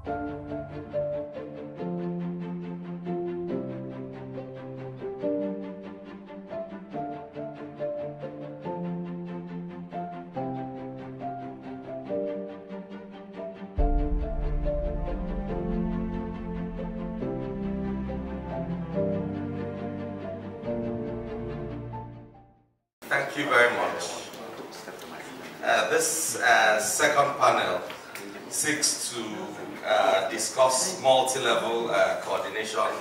Thank you very much. This second panel seeks to discuss multi-level coordination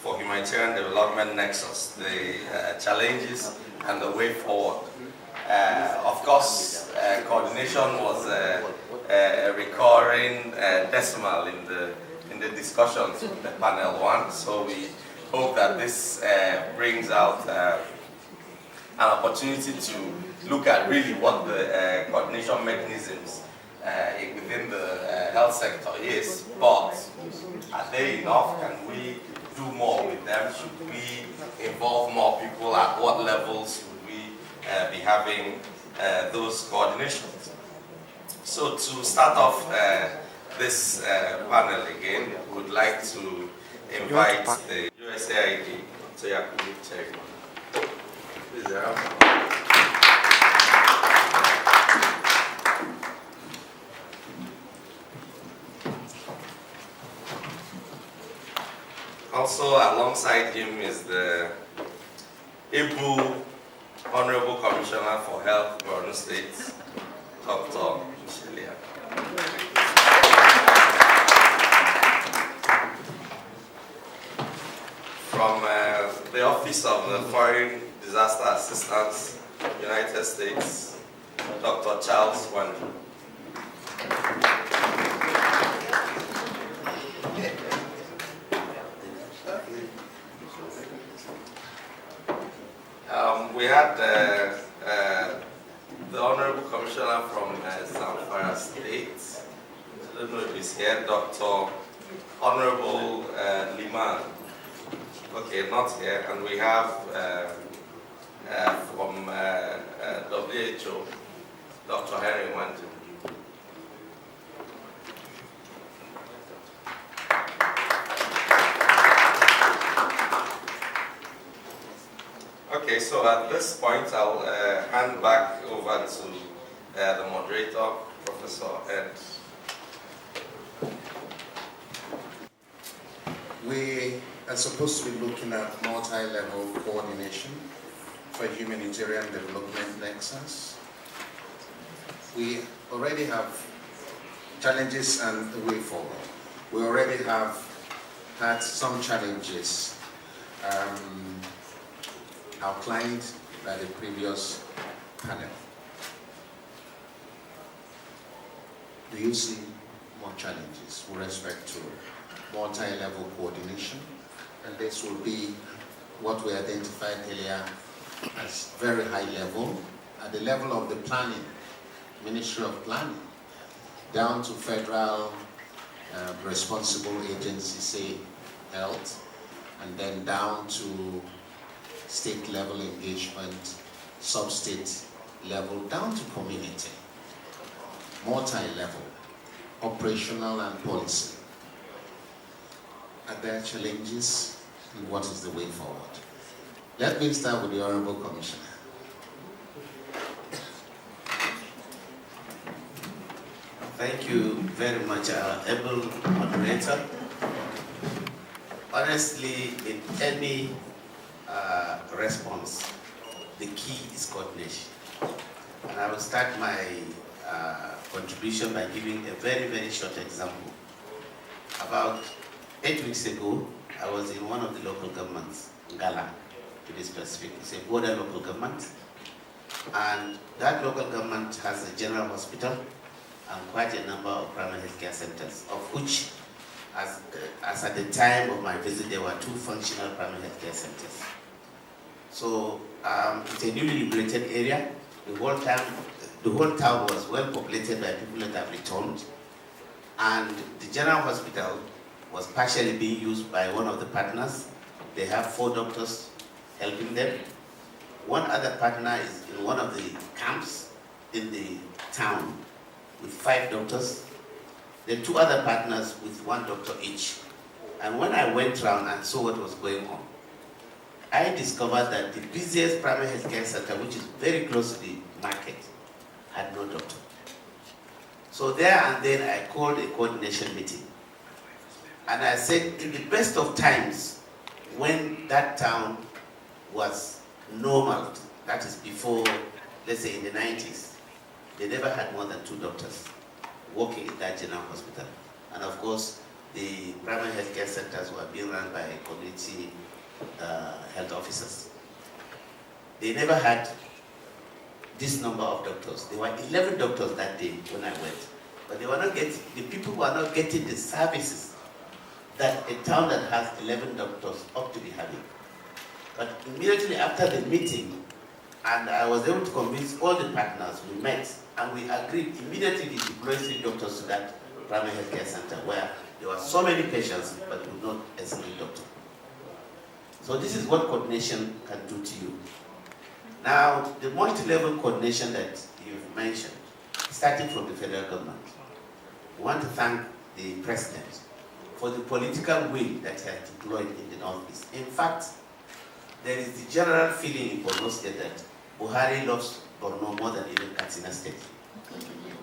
for humanitarian development nexus, the challenges and the way forward. Of course, coordination was a recurring decimal in the discussions of the panel one, so we hope that this brings out an opportunity to look at really what the coordination mechanisms within the health sector is, but are they enough? Can we do more with them? Should we involve more people? At what levels would we be having those coordinations? So to start off this panel again, we would like to invite the USAID to Chairman. Also alongside him is the able Honorable Commissioner for Health, Borno State, Dr. Michelia. From the Office of the Foreign Disaster Assistance, United States, Dr. Charles Wanju. We had the Honorable Commissioner from Zamfara State. I don't know if he's here, Dr. Honorable Liman. Okay, not here. And we have from WHO, Dr. Henry Wanju. Okay, so at this point, I'll hand back over to the moderator, Professor Ed. We are supposed to be looking at multi-level coordination for humanitarian development nexus. We already have challenges and a way forward. We already have had some challenges outlined by the previous panel. Do you see more challenges with respect to multi-level coordination? And this will be what we identified earlier as very high level, at the level of the planning, Ministry of Planning, down to federal responsible agency, say health, and then down to state level engagement, sub-state level, down to community, multi-level, operational and policy. Are there challenges, and what is the way forward? Let me start with the Honorable Commissioner. Thank you very much, able moderator. Honestly, in any response, the key is coordination. And I will start my contribution by giving a very, very short example. About 8 weeks ago, I was in one of the local governments, Ngala, to be specific. It's a border local government. And that local government has a general hospital and quite a number of primary healthcare centers, of which, as at the time of my visit, there were 2 functional primary healthcare centers. So it's a newly liberated area. The whole town was well populated by people that have returned. And the general hospital was partially being used by one of the partners. They have 4 doctors helping them. One other partner is in one of the camps in the town with 5 doctors. Then 2 other partners with 1 doctor each. And when I went around and saw what was going on, I discovered that the busiest primary health care center, which is very close to the market, had no doctor. So there and then I called a coordination meeting. And I said, in the best of times, when that town was normal, that is before, let's say in the 90s, they never had more than 2 doctors working in that general hospital. And of course, the primary health care centers were being run by community health officers. They never had this number of doctors. There were 11 doctors that day when I went. But they were not getting, the people were not getting the services that a town that has 11 doctors ought to be having. But immediately after the meeting, and I was able to convince all the partners, we met, and we agreed immediately to deploy 3 doctors to that primary health care center where there were so many patients, but with not a single doctor. So this is what coordination can do to you. Now, the multi-level coordination that you've mentioned, starting from the federal government, we want to thank the president for the political will that he has deployed in the Northeast. In fact, there is the general feeling in Borno State that Buhari loves Borno more than even Katsina State.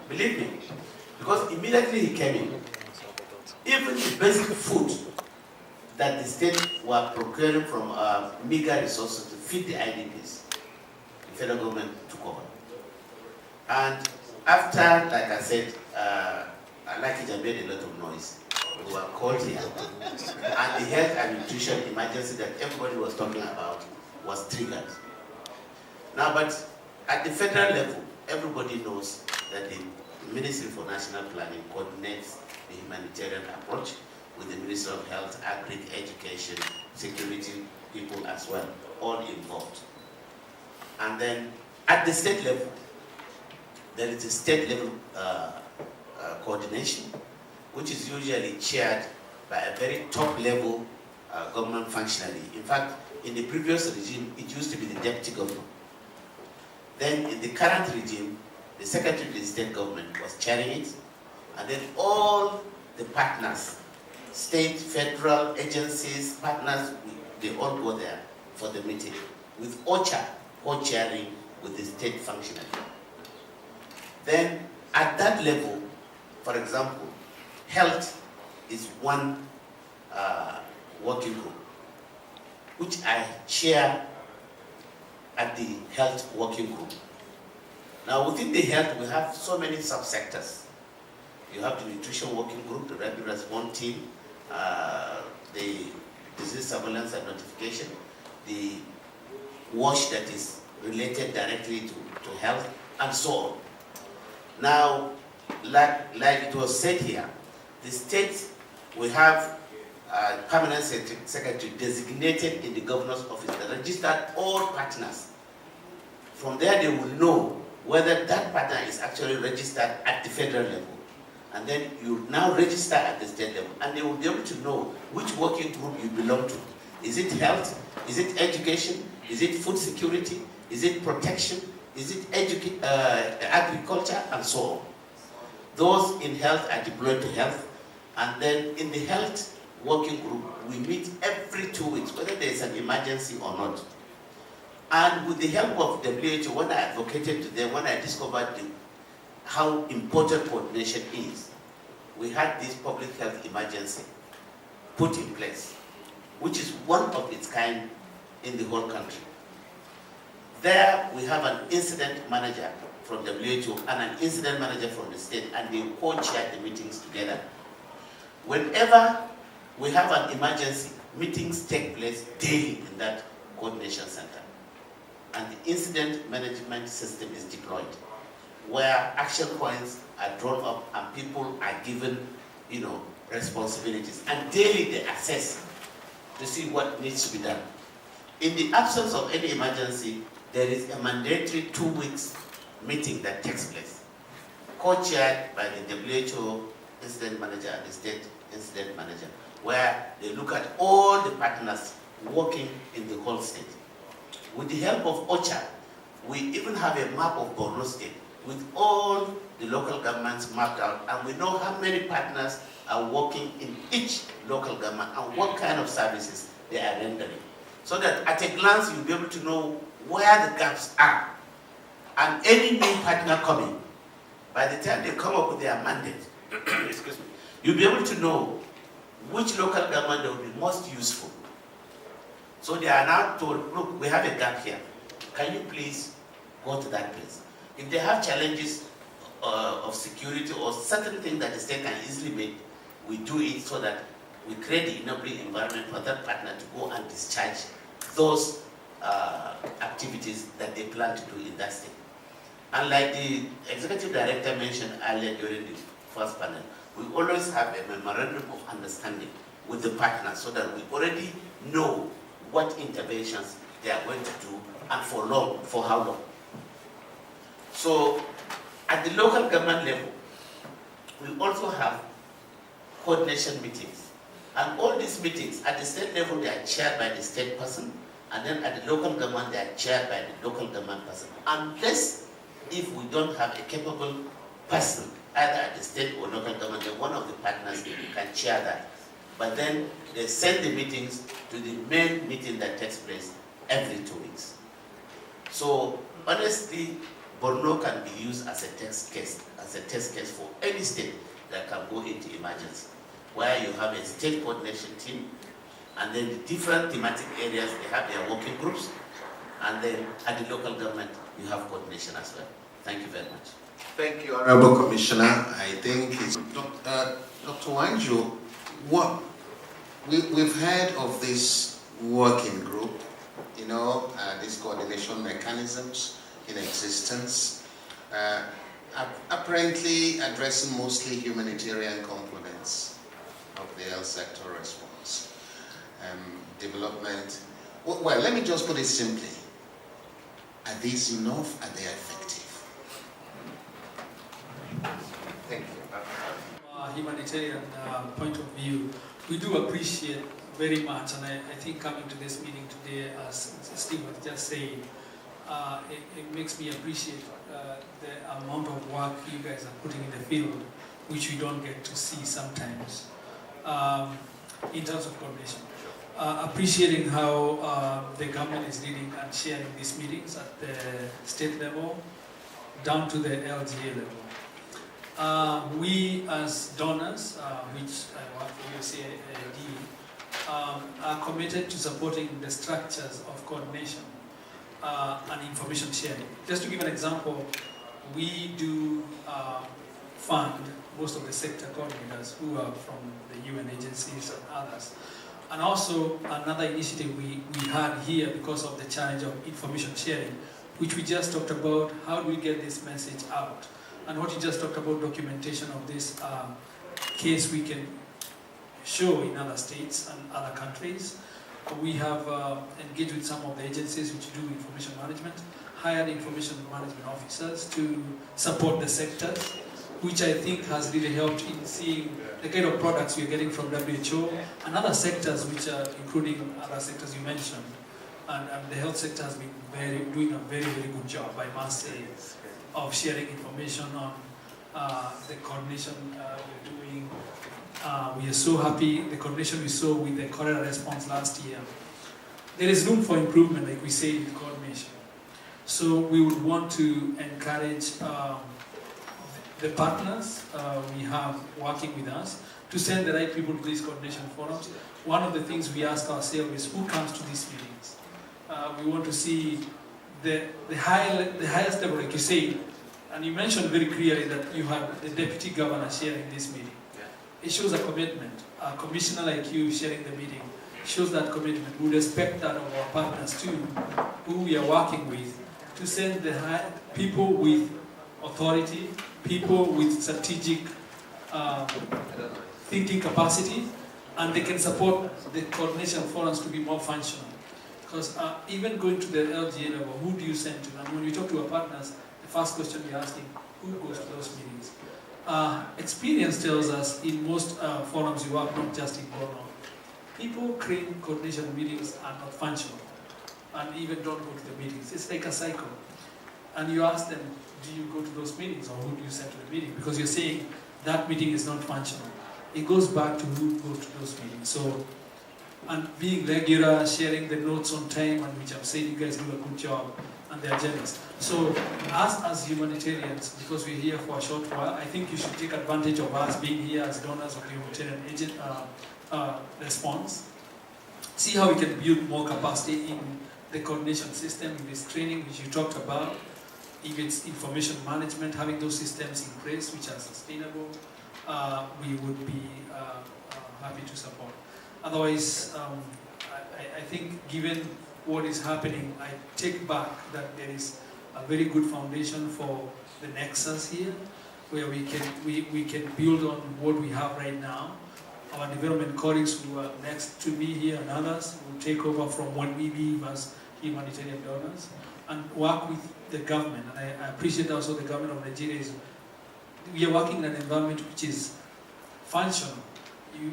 Believe me, because immediately he came in, even the basic food that the state were procuring from meager resources to feed the IDPs, the federal government took over. And after, like I said, Alaki made a lot of noise. We were called here. And the health and nutrition emergency that everybody was talking about was triggered. Now, but at the federal level, everybody knows that the Ministry for National Planning coordinates the humanitarian approach with the Ministry of Health, Agri, Education, Security people as well, all involved. And then at the state level, there is a state level coordination, which is usually chaired by a very top level government functionary. In fact, in the previous regime, it used to be the deputy governor. Then in the current regime, the secretary of the state government was chairing it, and then all the partners, state, federal agencies, partners, they all go there for the meeting, with OCHA co-chairing with the state functionary. Then at that level, for example, health is one working group, which I chair at the health working group. Now within the health, we have so many subsectors. You have the nutrition working group, the rapid response team, the disease surveillance and notification, the WASH that is related directly to health, and so on. Now, like it was said here, the state, we have a permanent secretary designated in the governor's office that registered all partners. From there, they will know whether that partner is actually registered at the federal level. And then you now register at the state level, and they will be able to know which working group you belong to. Is it health? Is it education? Is it food security? Is it protection? Is it agriculture? And so on. Those in health are deployed to health, and then in the health working group, we meet every 2 weeks, whether there is an emergency or not. And with the help of WHO, when I advocated to them, when I discovered how important coordination is, we had this public health emergency put in place, which is one of its kind in the whole country. There we have an incident manager from WHO and an incident manager from the state, and they co-chair the meetings together. Whenever we have an emergency, meetings take place daily in that coordination center. And the incident management system is deployed, where action points are drawn up and people are given, responsibilities. And daily they assess to see what needs to be done. In the absence of any emergency, there is a mandatory 2 weeks meeting that takes place, co-chaired by the WHO incident manager and the state incident manager, where they look at all the partners working in the whole state. With the help of OCHA, we even have a map of Borno State with all the local governments mapped out, and we know how many partners are working in each local government and what kind of services they are rendering. So that at a glance, you'll be able to know where the gaps are. And any new partner coming, by the time they come up with their mandate, excuse me, you'll be able to know which local government will be most useful. So they are now told, look, we have a gap here. Can you please go to that place? If they have challenges of security or certain things that the state can easily make, we do it so that we create the enabling environment for that partner to go and discharge those activities that they plan to do in that state. And like the executive director mentioned earlier during the first panel, we always have a memorandum of understanding with the partners so that we already know what interventions they are going to do and for how long. So at the local government level, we also have coordination meetings. And all these meetings at the state level, they are chaired by the state person, and then at the local government, they are chaired by the local government person. Unless if we don't have a capable person, either at the state or local government, then one of the partners can chair that. But then they send the meetings to the main meeting that takes place every 2 weeks. So honestly, Borno can be used as a test case for any state that can go into emergency, where you have a state coordination team, and then the different thematic areas, they have their working groups, and then at the local government, you have coordination as well. Thank you very much. Thank you, Honorable Commissioner. I think it's Dr. Wanjo, what we've heard of this working group, you know, these coordination mechanisms in existence, apparently addressing mostly humanitarian components of the health sector response, development. Well, let me just put it simply. Are these enough? Are they effective? Thank you. Humanitarian point of view, we do appreciate very much, and I think coming to this meeting today, as Steve was just saying, it makes me appreciate the amount of work you guys are putting in the field, which we don't get to see sometimes, in terms of coordination. Appreciating how the government is leading and sharing these meetings at the state level, down to the LGA level. We as donors, which I work for USAID, are committed to supporting the structures of coordination and information sharing. Just to give an example, we do fund most of the sector coordinators who are from the UN agencies and others. And also another initiative we had here because of the challenge of information sharing, which we just talked about, how do we get this message out? And what you just talked about, documentation of this case we can show in other states and other countries. We have engaged with some of the agencies which do information management, hired information management officers to support the sectors, which I think has really helped in seeing the kind of products we're getting from WHO and other sectors, which are including other sectors you mentioned. And the health sector has been doing a very, very good job, I must say, of sharing information on the coordination we're doing. We are so happy, the coordination we saw with the cholera response last year. There is room for improvement, like we say, in coordination. So we would want to encourage the partners we have working with us to send the right people to these coordination forums. One of the things we ask ourselves is who comes to these meetings? We want to see the highest level, like you say, and you mentioned very clearly that you have the deputy governor sharing this meeting. It shows a commitment. A commissioner like you sharing the meeting shows that commitment. We respect that of our partners too, who we are working with, to send the people with authority, people with strategic thinking capacity, and they can support the coordination forums to be more functional. Because even going to the LGA level, who do you send to? And when we talk to our partners, the first question we're asking, who goes to those meetings? Experience tells us in most forums you work, not just in Borno, people create coordination meetings are not functional and even don't go to the meetings. It's like a cycle. and you ask them, do you go to those meetings or who do you send to the meeting? Because you're saying that meeting is not functional. It goes back to who goes to those meetings. So, and being regular, sharing the notes on time, and which I'm saying you guys do a good job, and the agendas. So, as humanitarians, because we're here for a short while, I think you should take advantage of us being here as donors of the humanitarian agent response. See how we can build more capacity in the coordination system, in this training which you talked about. If it's information management, having those systems in place which are sustainable, we would be happy to support. Otherwise, I think given what is happening, I take back that there is a very good foundation for the NEXUS here, where we can build on what we have right now. Our development colleagues who are next to me here and others will take over from when we leave as humanitarian donors and work with the government. And I appreciate also the government of Nigeria we are working in an environment which is functional.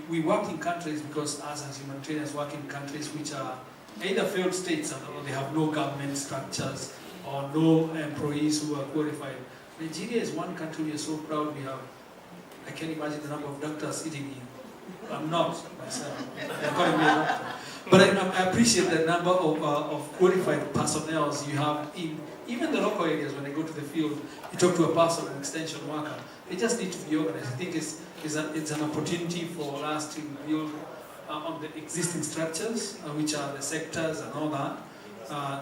We work in countries because us as humanitarians work in countries which are either failed states or they have no government structures or no employees who are qualified. Nigeria is one country we are so proud we have. I can't imagine the number of doctors sitting here. I'm not myself. They're calling me a doctor. But I appreciate the number of qualified personnel you have in even the local areas. When they go to the field, you talk to a person, an extension worker. They just need to be organized. I think it's an opportunity for us to build on the existing structures, which are the sectors and all that.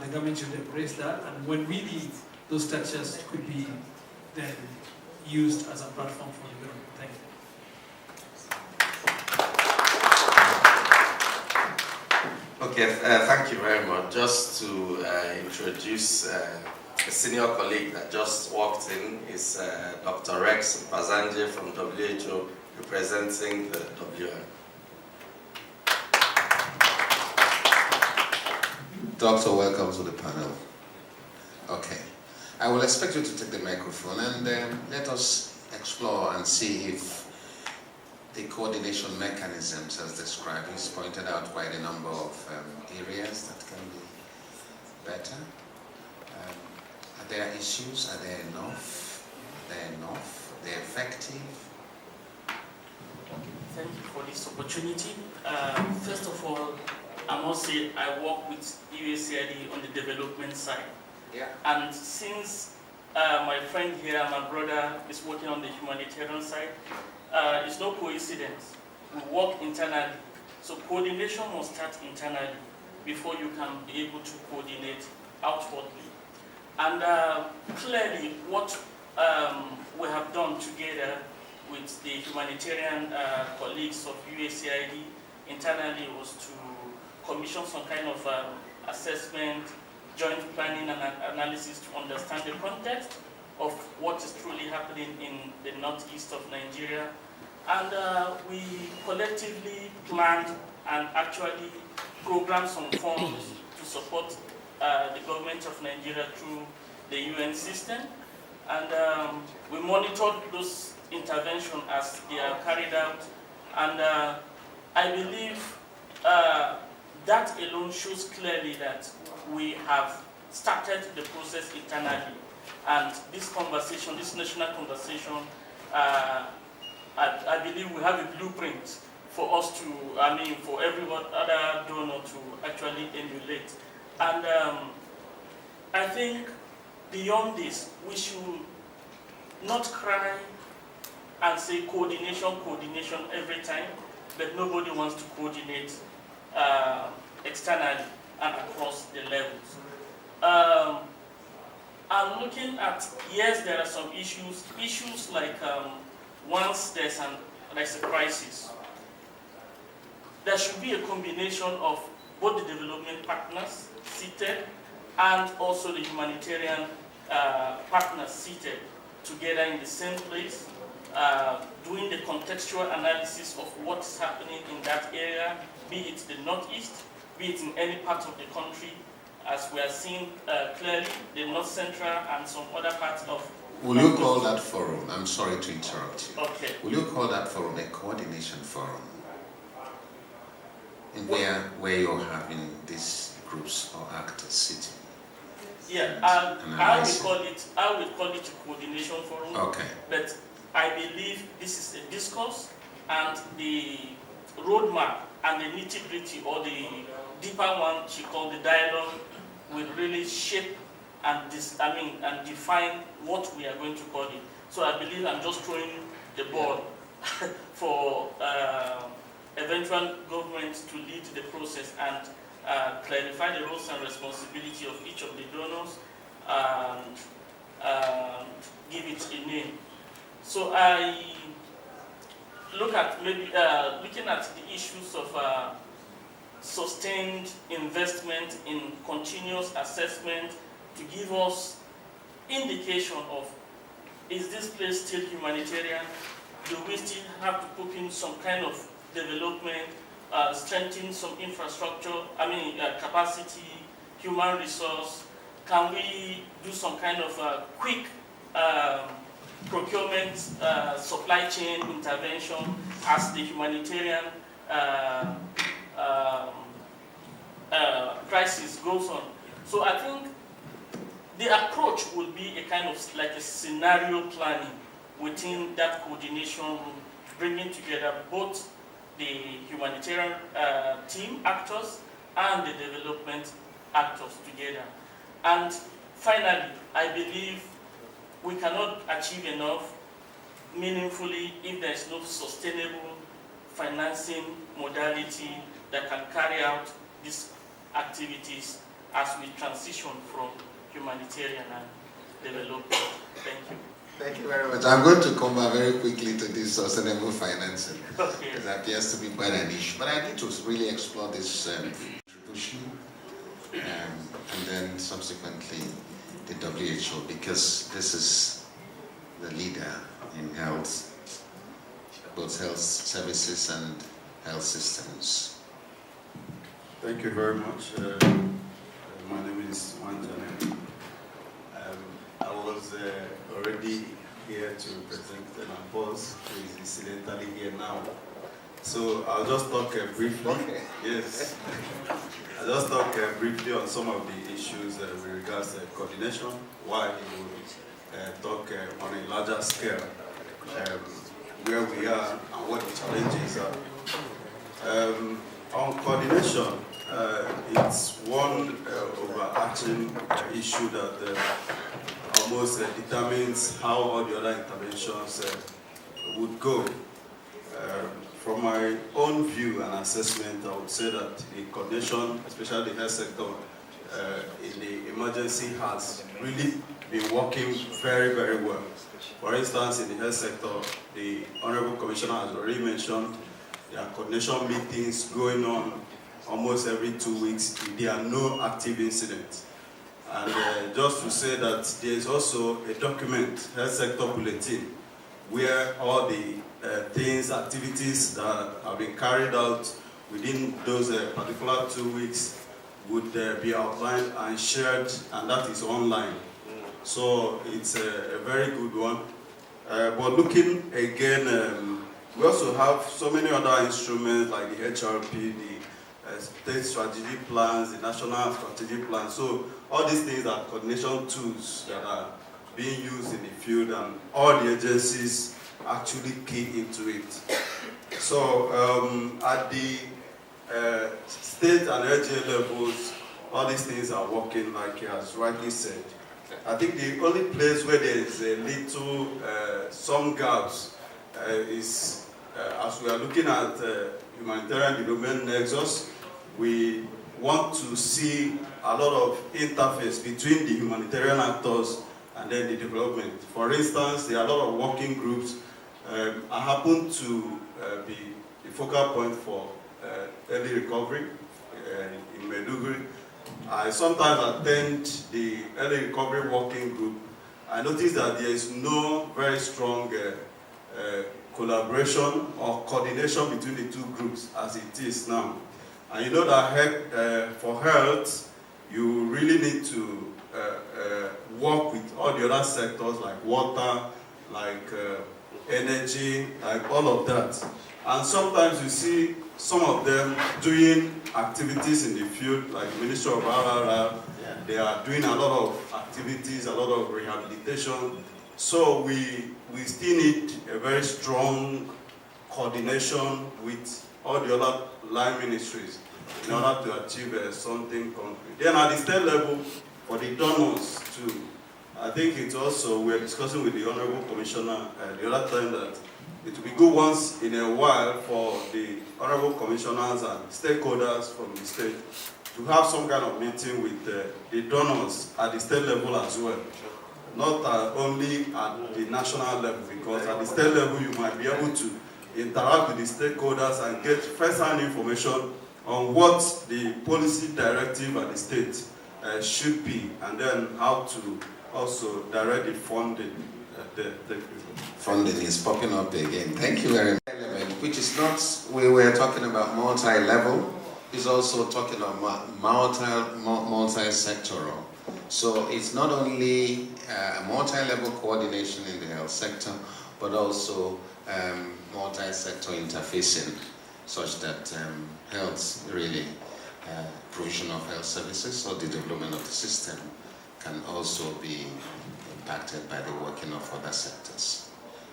The government should embrace that. And when we leave, those structures could be then used as a platform for development. Thank you. Okay, thank you very much. Just to introduce a senior colleague that just walked in is Dr. Rex Bazanje from WHO, representing the WM. Doctor, welcome to the panel. Okay. I will expect you to take the microphone and let us explore and see if the coordination mechanisms as described. He's pointed out quite a number of areas that can be better. Are there issues? Are there enough? Are they enough? Are they effective? Thank you for this opportunity. First of all, I must say I work with USAID on the development side. Yeah. And since my friend here, my brother, is working on the humanitarian side, it's no coincidence. We work internally. So coordination must start internally before you can be able to coordinate outwardly. And clearly what we have done together with the humanitarian colleagues of USAID internally was to commission some kind of assessment, joint planning and analysis to understand the context of what is truly happening in the northeast of Nigeria. And we collectively planned and actually programmed some funds to support the government of Nigeria through the UN system. And we monitored those interventions as they are carried out. And I believe that alone shows clearly that we have started the process internally. And this conversation, this national conversation, I believe we have a blueprint for us to, for every other donor to actually emulate. And I think beyond this, we should not cry and say coordination every time, but nobody wants to coordinate externally and across the levels. I'm looking at, yes, there are some issues like once there's a crisis, there should be a combination of both the development partners seated and also the humanitarian partners seated together in the same place, doing the contextual analysis of what's happening in that area, be it the northeast, be it in any part of the country, as we are seeing clearly the north central and some other parts of. Will you call that forum? I'm sorry to interrupt you. Okay. Will you call that forum a coordination forum? In where you're having these groups or actors sitting? Yeah, and I analysis. will call it a coordination forum. Okay. But I believe this is a discourse, and the roadmap and the nitty-gritty, or the deeper one she called the dialogue, will really shape and define what we are going to call it. So I believe I'm just throwing the ball for eventual government to lead the process and clarify the roles and responsibility of each of the donors and give it a name. So I look at looking at the issues of sustained investment in continuous assessment to give us indication of, is this place still humanitarian? Do we still have to put in some kind of development, strengthen some infrastructure, capacity, human resource? Can we do some kind of quick procurement, supply chain intervention as the humanitarian crisis goes on? So I think the approach will be a kind of like a scenario planning within that coordination room, bringing together both the humanitarian team actors and the development actors together. And finally, I believe we cannot achieve enough meaningfully if there is no sustainable financing modality that can carry out these activities as we transition from humanitarian and development. Thank you. Thank you very much. I'm going to come back very quickly to this sustainable financing. Okay. It appears to be quite an issue. But I need to really explore this introduction and then subsequently the WHO, because this is the leader in health, both health services and health systems. Thank you very much. My name is Wanjane. I was already here to represent Boss, who is incidentally here now. So I'll just talk briefly. Okay. Yes. I'll just talk briefly on some of the issues with regards to coordination, while he will talk on a larger scale, where we are and what the challenges are. On coordination, it's one overarching issue that almost determines how all the other interventions would go. From my own view and assessment, I would say that the coordination, especially the health sector, in the emergency has really been working very, very well. For instance, in the health sector, the Honorable Commissioner has already mentioned there are coordination meetings going on almost every 2 weeks if there are no active incidents. And just to say that there is also a document, health sector bulletin, where all the activities that have been carried out within those particular 2 weeks would be outlined and shared, and that is online. So it's a very good one. But looking again, we also have so many other instruments like the HRP, the state strategic plans, the national strategic plans. So all these things are coordination tools that are being used in the field, and all the agencies actually key into it. So at the state and LGA levels, all these things are working like he has rightly said. I think the only place where there is a little, some gaps is as we are looking at humanitarian development nexus, we want to see a lot of interface between the humanitarian actors and then the development. For instance, there are a lot of working groups. I happen to be the focal point for early recovery in Maiduguri. I sometimes attend the early recovery working group. I notice that there is no very strong collaboration or coordination between the two groups as it is now. And you know that for health, you really need to work with all the other sectors like water, like energy, like all of that. And sometimes you see some of them doing activities in the field, like the Ministry of RRR, they are doing a lot of activities, a lot of rehabilitation. So we still need a very strong coordination with all the other line ministries in order to achieve something concrete. Then at the state level, for the donors too, I think it's also, we're discussing with the Honorable Commissioner the other time that it will be good once in a while for the Honorable Commissioners and stakeholders from the state to have some kind of meeting with the donors at the state level as well. Not only at the national level, because at the state level you might be able to interact with the stakeholders and get first-hand information on what the policy directive at the state should be, and then how to also direct the funding. Funding is popping up again. Thank you very much. Which is not, we were talking about multi-level, is also talking about multi-sectoral. So it's not only multi-level coordination in the health sector, but also multi-sector interfacing, such that health really, provision of health services or the development of the system can also be impacted by the working of other sectors.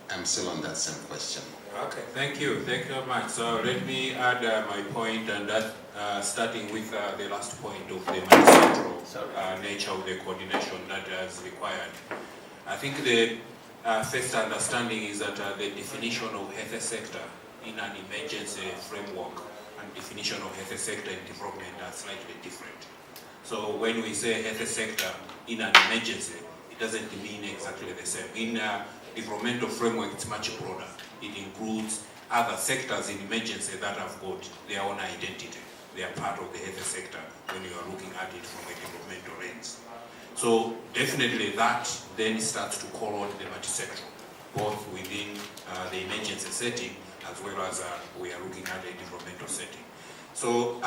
I'm still on that same question. Okay, thank you very much. So let me add my point, and that starting with the last point of the multi-sectoral nature of the coordination that is required. I think the first understanding is that the definition of health sector in an emergency framework and definition of health sector in development are slightly different. So when we say health sector in an emergency, it doesn't mean exactly the same. In a developmental framework, it's much broader. It includes other sectors in emergency that have got their own identity. They are part of the health sector when you are looking at it from a developmental lens. So definitely that then starts to call on the multi-sectoral, both within the emergency setting as well as we are looking at a developmental setting. So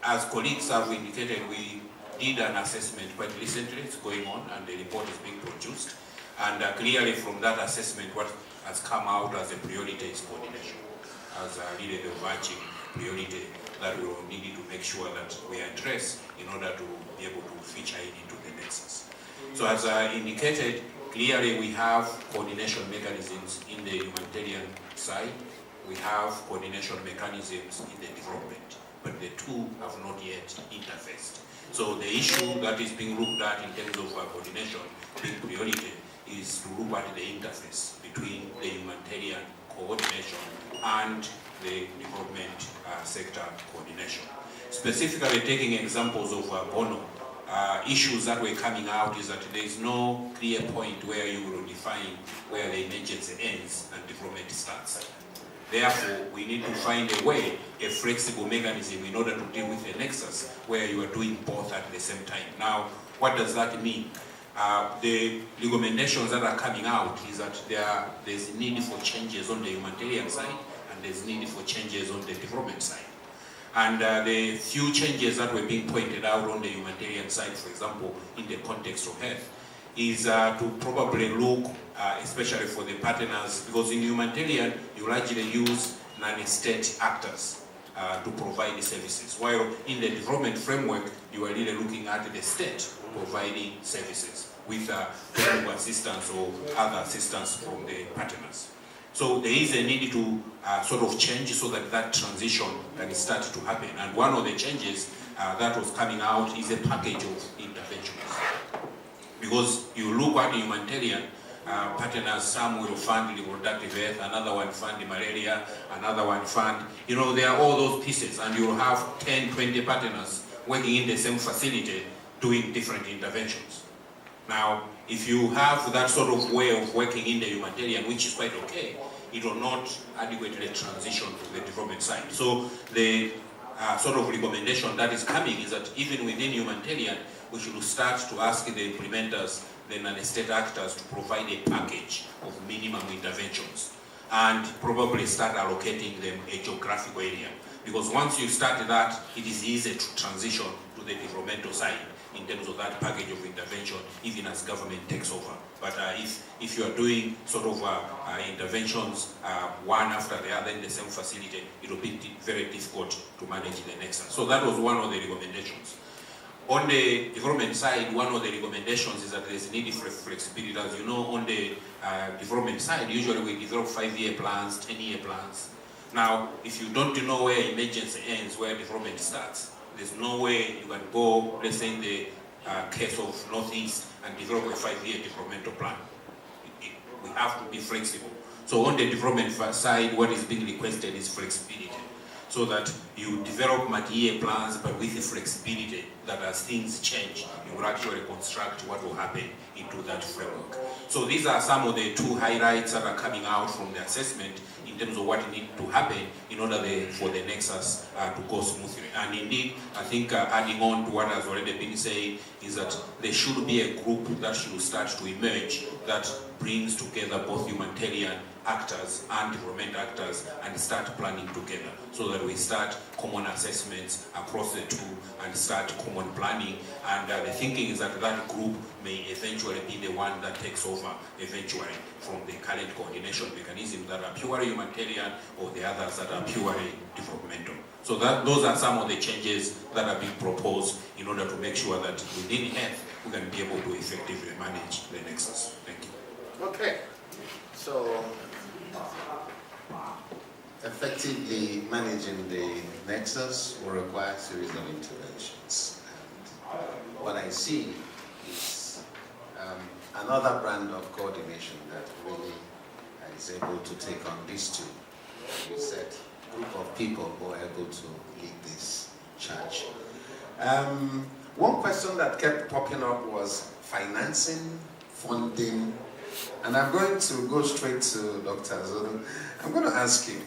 as colleagues have indicated, we did an assessment quite recently, it's going on, and the report is being produced. And clearly from that assessment, what has come out as a priority is coordination, as really the overarching priority that we will need to make sure that we address in order to be able to feature it into the nexus. So as I indicated, clearly we have coordination mechanisms in the humanitarian side, we have coordination mechanisms in the development, but the two have not yet interfaced. So the issue that is being looked at in terms of coordination being priority is to look at the interface between the humanitarian coordination and the development sector coordination. Specifically taking examples of Bono, issues that were coming out is that there is no clear point where you will define where the emergency ends and development starts. Therefore, we need to find a way, a flexible mechanism in order to deal with the nexus where you are doing both at the same time. Now, what does that mean? The recommendations that are coming out is that there's need for changes on the humanitarian side and there's need for changes on the development side. And the few changes that were being pointed out on the humanitarian side, for example, in the context of health, is to probably look, especially for the partners, because in humanitarian, you largely use non-state actors to provide the services, while in the development framework, you are really looking at the state providing services with technical assistance or other assistance from the partners. So there is a need to sort of change so that that transition can start to happen. And one of the changes that was coming out is a package of interventions. Because you look at the humanitarian partners, some will fund reproductive health, another one fund malaria, another one fund, there are all those pieces, and you'll have 10, 20 partners working in the same facility doing different interventions. Now, if you have that sort of way of working in the humanitarian, which is quite okay, it will not adequately transition to the development side. So the sort of recommendation that is coming is that even within humanitarian, we should start to ask the implementers, the non-state actors, to provide a package of minimum interventions and probably start allocating them a geographical area. Because once you start that, it is easy to transition to the developmental side in terms of that package of intervention, even as government takes over. But if you are doing sort of interventions one after the other in the same facility, it will be very difficult to manage the nexus. So that was one of the recommendations. On the development side, one of the recommendations is that there's a need for flexibility. As you know, on the development side, usually we develop 5-year plans, 10-year plans. Now, if you don't know where emergency ends, where development starts, there's no way you can go, let's say in the case of Northeast, and develop a 5-year developmental plan. We have to be flexible. So on the development side, what is being requested is flexibility, so that you develop multi-year plans, but with the flexibility that as things change, you will actually construct what will happen into that framework. So these are some of the 2 highlights that are coming out from the assessment in terms of what needs to happen in order for the Nexus to go smoothly. And indeed, I think adding on to what has already been said is that there should be a group that should start to emerge that brings together both humanitarian actors and development actors and start planning together, so that we start common assessments across the 2 and start common planning. And the thinking is that that group may eventually be the one that takes over eventually from the current coordination mechanism that are purely humanitarian or the others that are purely developmental. So those are some of the changes that are being proposed in order to make sure that within health we can be able to effectively manage the Nexus. Thank you. Okay. So, effectively managing the Nexus will require a series of interventions. And what I see is another brand of coordination that really is able to take on these 2. You said group of people who are able to lead this charge. One question that kept popping up was financing, funding, and I'm going to go straight to Dr. Azodo. I'm going to ask you,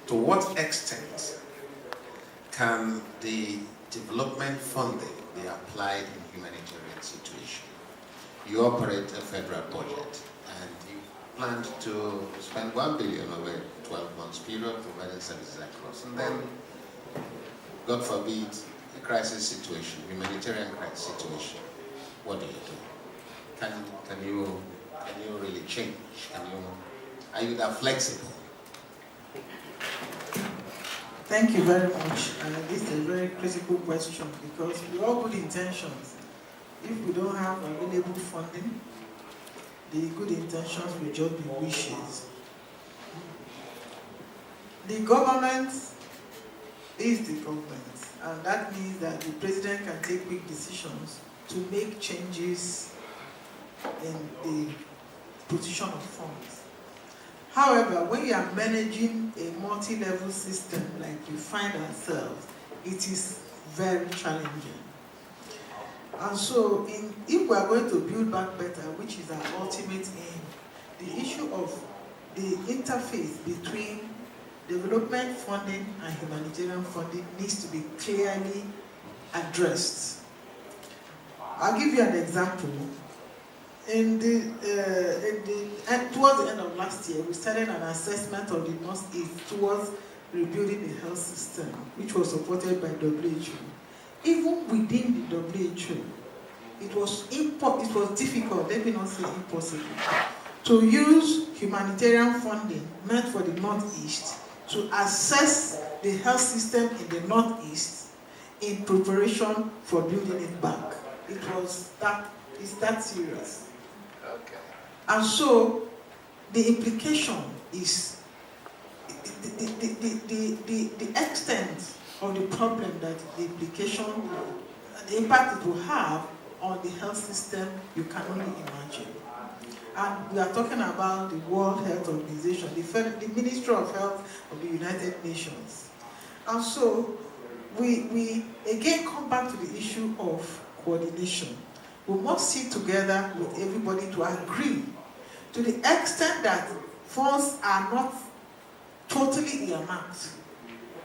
to what extent can the development funding be applied in humanitarian situation? You operate a federal budget and you planned to spend $1 billion over a 12 months period providing services across. And then, God forbid, a crisis situation, humanitarian crisis situation. What do? Can you really change? Are you that flexible? Thank you very much. This is a very critical question, because with all good intentions, if we don't have available funding, the good intentions will just be wishes. The government is the government, and that means that the president can take quick decisions to make changes in the position of funds. However, when you are managing a multi-level system like we find ourselves, it is very challenging. And so, if we are going to build back better, which is our ultimate aim, the issue of the interface between development funding and humanitarian funding needs to be clearly addressed. I'll give you an example. Towards the end of last year, we started an assessment of the Northeast towards rebuilding the health system, which was supported by WHO. Even within the WHO, it was difficult, let me not say impossible, to use humanitarian funding meant for the Northeast to assess the health system in the Northeast in preparation for building it back. It's that serious. Okay. And so the implication is the extent of the problem, that the implication, the impact it will have on the health system, you can only imagine. And we are talking about the World Health Organization, the Ministry of Health of the United Nations. And so we again come back to the issue of coordination. We must sit together with everybody to agree to the extent that funds are not totally earmarked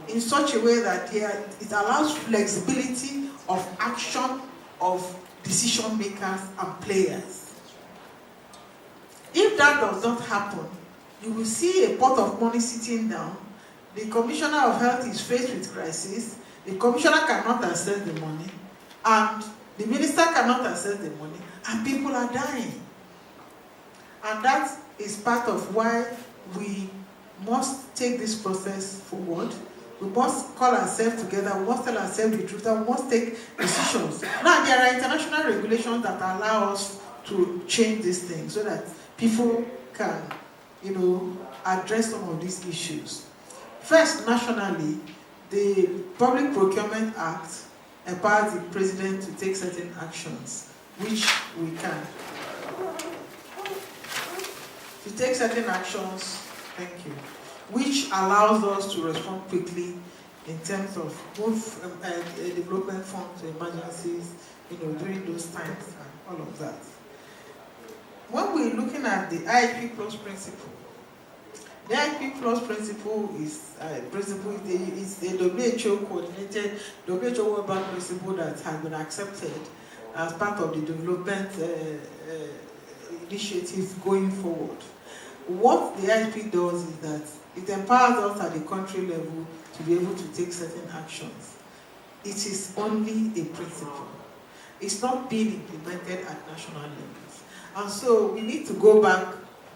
in such a way that it allows flexibility of action of decision makers and players. If that does not happen, you will see a pot of money sitting down. The Commissioner of Health is faced with crisis. The Commissioner cannot access the money, and the Minister cannot access the money, and people are dying. And that is part of why we must take this process forward. We must call ourselves together, we must tell ourselves the truth, and we must take decisions. Now, there are international regulations that allow us to change these things so that people can, address some of these issues. First, nationally, the Public Procurement Act empowers the President to take certain actions, which we can. To take certain actions, thank you, which allows us to respond quickly in terms of both development funds to emergencies, during those times and all of that. When we're looking at the IHP Plus principle, the IHP Plus principle is a WHO coordinated, WHO World Bank principle that has been accepted as part of the development initiative going forward. What the IHP does is that it empowers us at the country level to be able to take certain actions. It is only a principle. It's not being implemented at national levels. And so we need to go back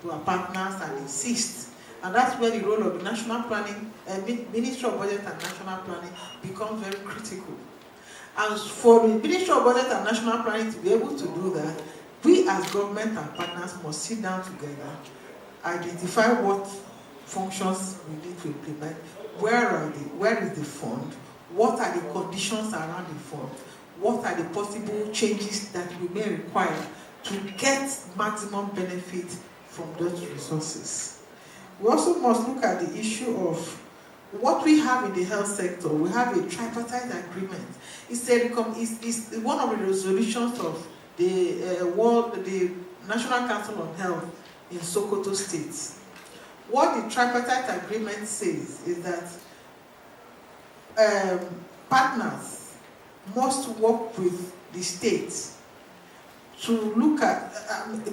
to our partners and insist. And that's where the role of the national planning, Ministry of Budget and National Planning becomes very critical. And for the Ministry of Budget and National Planning to be able to do that, we as government and partners must sit down together, identify what functions we need to implement, where is the fund, what are the conditions around the fund, what are the possible changes that we may require to get maximum benefit from those resources. We also must look at the issue of what we have in the health sector. We have a tripartite agreement. It's one of the resolutions of the National Council on Health in Sokoto State. What the tripartite agreement says is that partners must work with the states to look at,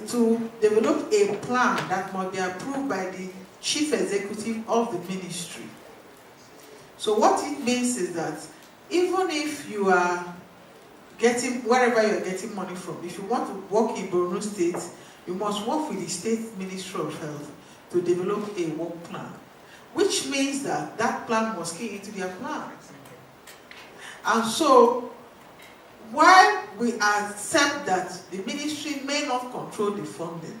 to develop a plan that must be approved by the chief executive of the ministry. So what it means is that even if you are getting, wherever you are getting money from, if you want to work in Borno State, you must work with the State Ministry of Health to develop a work plan, which means that that plan must key into their plan. And so, while we accept that the ministry may not control the funding,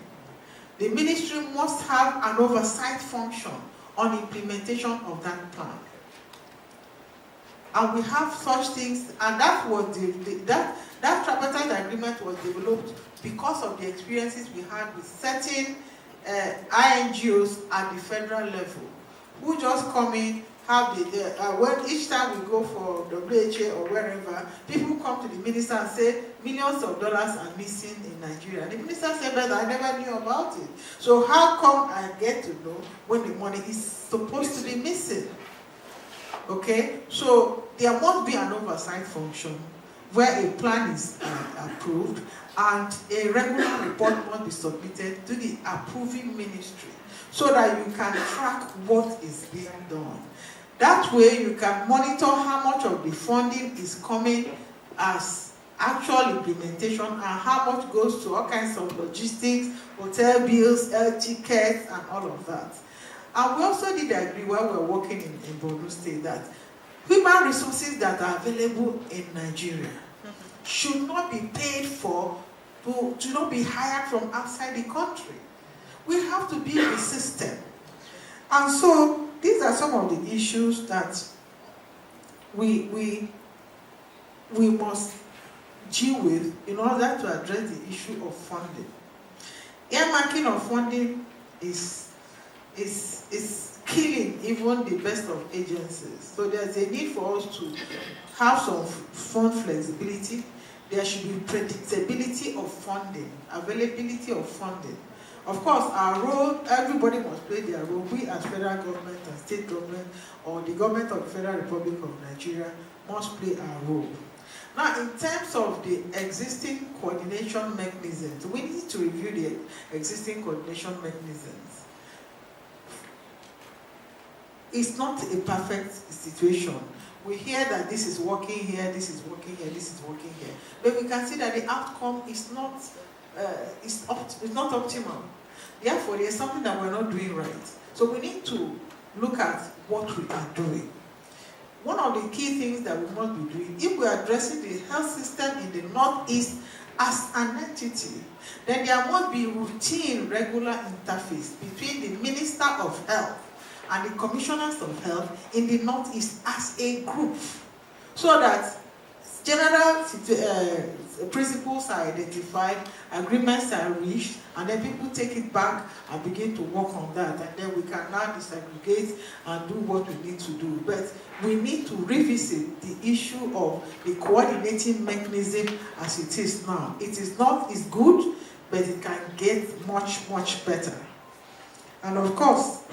the ministry must have an oversight function on implementation of that plan. And we have such things, and that was that tripartite agreement was developed because of the experiences we had with certain INGOs at the federal level, who just come in, have when each time we go for WHA or wherever, people come to the minister and say millions of dollars are missing in Nigeria. And the minister said, but I never knew about it. So how come I get to know when the money is supposed to be missing? Okay, so there must be an oversight function where a plan is approved and a regular report must be submitted to the approving ministry so that you can track what is being done. That way you can monitor how much of the funding is coming as actual implementation and how much goes to all kinds of logistics, hotel bills, air tickets, and all of that. And we also did agree while we were working in Borno State that human resources that are available in Nigeria should not be paid for, to not be hired from outside the country. We have to build a system. And so these are some of the issues that we must deal with in order to address the issue of funding. Earmarking of funding is killing even the best of agencies. So there's a need for us to have some fund flexibility. There should be predictability of funding, availability of funding. Of course, our role, everybody must play their role. We as federal government and state government, or the government of the Federal Republic of Nigeria, must play our role. Now, in terms of the existing coordination mechanisms, we need to review the existing coordination mechanisms. It's not a perfect situation. We hear that this is working here, this is working here, this is working here. But we can see that the outcome is not, it's not optimal. Therefore, there's something that we're not doing right. So we need to look at what we are doing. of the key things that we must be doing. If we are addressing the health system in the Northeast as an entity, then there must be routine, regular interface between the Minister of Health and the Commissioners of Health in the Northeast as a group, so that general principles are identified, agreements are reached, and then people take it back and begin to work on that, and then we can now disaggregate and do what we need to do. But we need to revisit the issue of the coordinating mechanism as it is now. It is not, it's good, but it can get much, much better. And of course,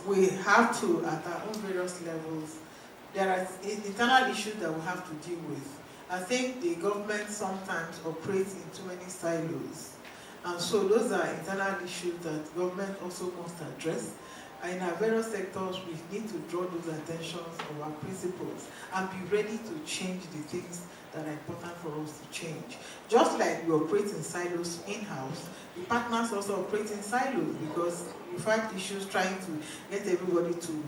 we have to, at our own various levels, there are internal issues that we have to deal with. I think the government sometimes operates in too many silos. And so those are internal issues that government also must address. And in our various sectors, we need to draw those attentions of our principles and be ready to change the things that are important for us to change. Just like we operate in silos in-house, the partners also operate in silos, because we find issues trying to get everybody to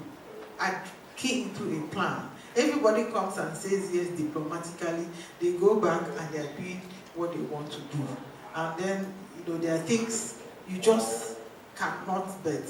key into a plan. Everybody comes and says yes diplomatically, they go back and they are doing what they want to do. And then, there are things you just cannot but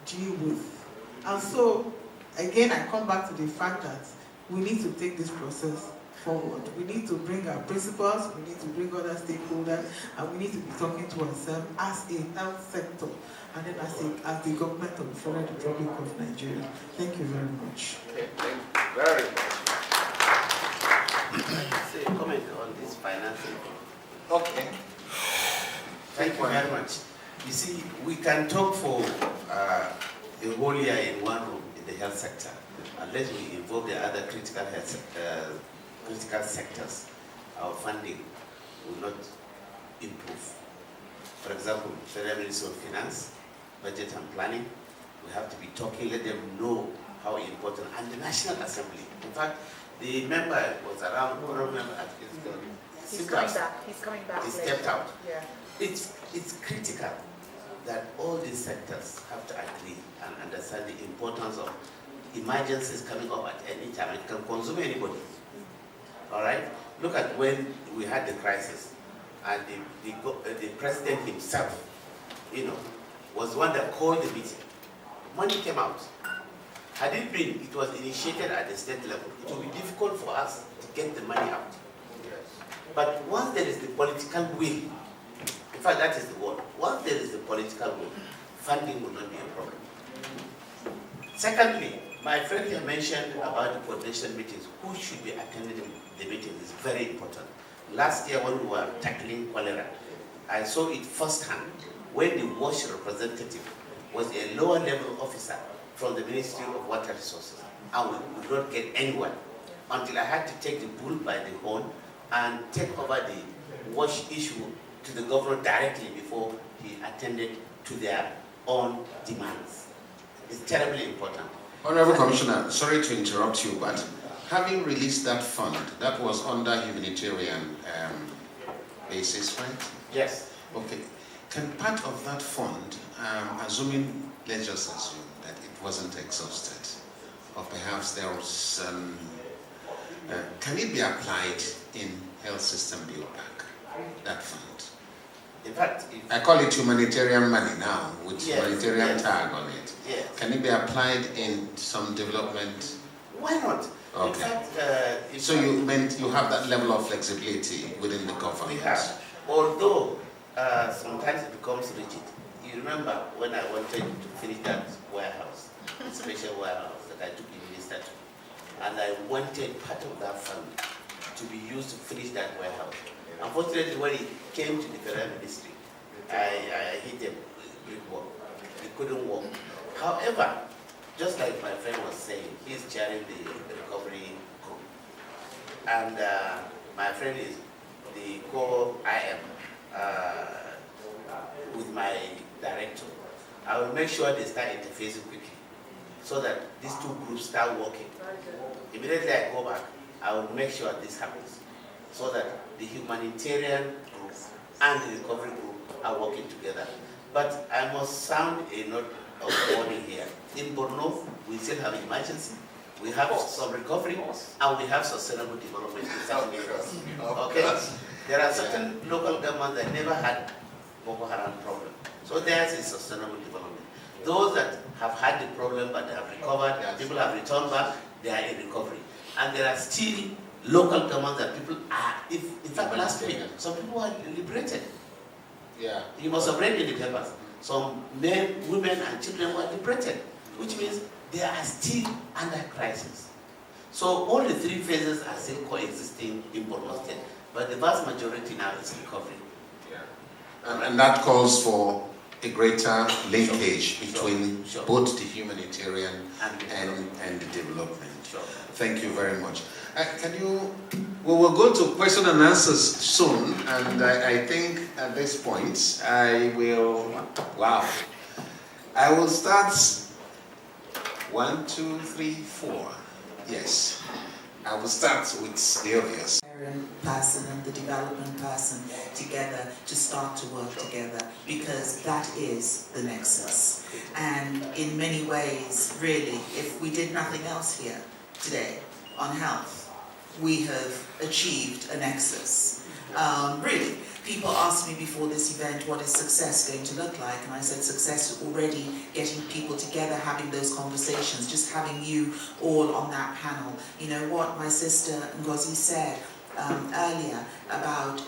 deal with. And so, again, I come back to the fact that we need to take this process forward. We need to bring our principals, we need to bring other stakeholders, and we need to be talking to ourselves as a health sector, and then as the government of the Federal Republic of Nigeria. Thank you very much. Okay, thank you very much. I'd like to say a comment on this financing. Okay. Thank you very much. You see, we can talk for a whole year in one room in the health sector, unless we involve the other critical sectors. Our funding will not improve. For example, Federal Ministry of Finance, Budget and Planning, we have to be talking, let them know how important, and the National Assembly. In fact, the member was around, He's coming back. He stepped out. Yeah. It's critical that all these sectors have to agree and understand the importance of emergencies coming up at any time. It can consume anybody. All right? Look at when we had the crisis, and the president himself, was the one that called the meeting. Money came out. Had it been, it was initiated at the state level, it would be difficult for us to get the money out. But once there is the political will, in fact, that is the word. Once there is the political will, funding will not be a problem. Secondly, my friend here mentioned about the coordination meetings. Who should be attending the meeting is very important. Last year when we were tackling cholera, I saw it firsthand when the WASH representative was a lower level officer from the Ministry of Water Resources, and we could not get anyone until I had to take the bull by the horn and take over the WASH issue to the governor directly before he attended to their own demands. It's terribly important. Honorable Commissioner, sorry to interrupt you, but having released that fund, that was under humanitarian basis, right? Yes. Okay. Can part of that fund, assuming, let's just assume that it wasn't exhausted, or perhaps there was can it be applied in health system build back, that fund? In fact, I call it humanitarian money now, with humanitarian tag on it. Yes. Can it be applied in some development? Why not? Okay. In fact, so you meant you have that level of flexibility within the government? We have. Although sometimes it becomes rigid. You remember when I wanted to finish that warehouse, a special warehouse that I took the minister to, and I wanted part of that fund to be used to finish that warehouse. Unfortunately, when it came to the federal ministry, I hit a brick wall. It couldn't work. However, just like my friend was saying, he's chairing the recovery group. And my friend is the co-IM with my director. I will make sure they start interfacing quickly so that these two groups start working. Immediately I go back, I will make sure this happens so that the humanitarian group and the recovery group are working together. But I must sound a note of warning here. In Borno, we still have emergency, we have some recovery, and we have sustainable development in certain areas. Okay? There are certain local governments that never had Boko Haram problem. So theirs is sustainable development. Those that have had the problem but they have recovered, people have returned back, they are in recovery. And there are still local governments that people are, in fact last week, some people were liberated. Yeah. You must have read in the papers. Some men, women, and children were liberated, which means they are still under crisis. So all the three phases are still coexisting in Borno State, but the vast majority now is recovery. Yeah. And that calls for a greater linkage between both the humanitarian and the development. Thank you very much. We will go to question and answers soon, and I think at this point I will start 1, 2, 3, 4. Yes, I will start with the obvious. Person and the development person together to start to work together, because that is the nexus. And in many ways, really, if we did nothing else here today on health, we have achieved a nexus. Really, people asked me before this event, what is success going to look like? And I said success already getting people together, having those conversations, just having you all on that panel. You know what my sister Ngozi said earlier about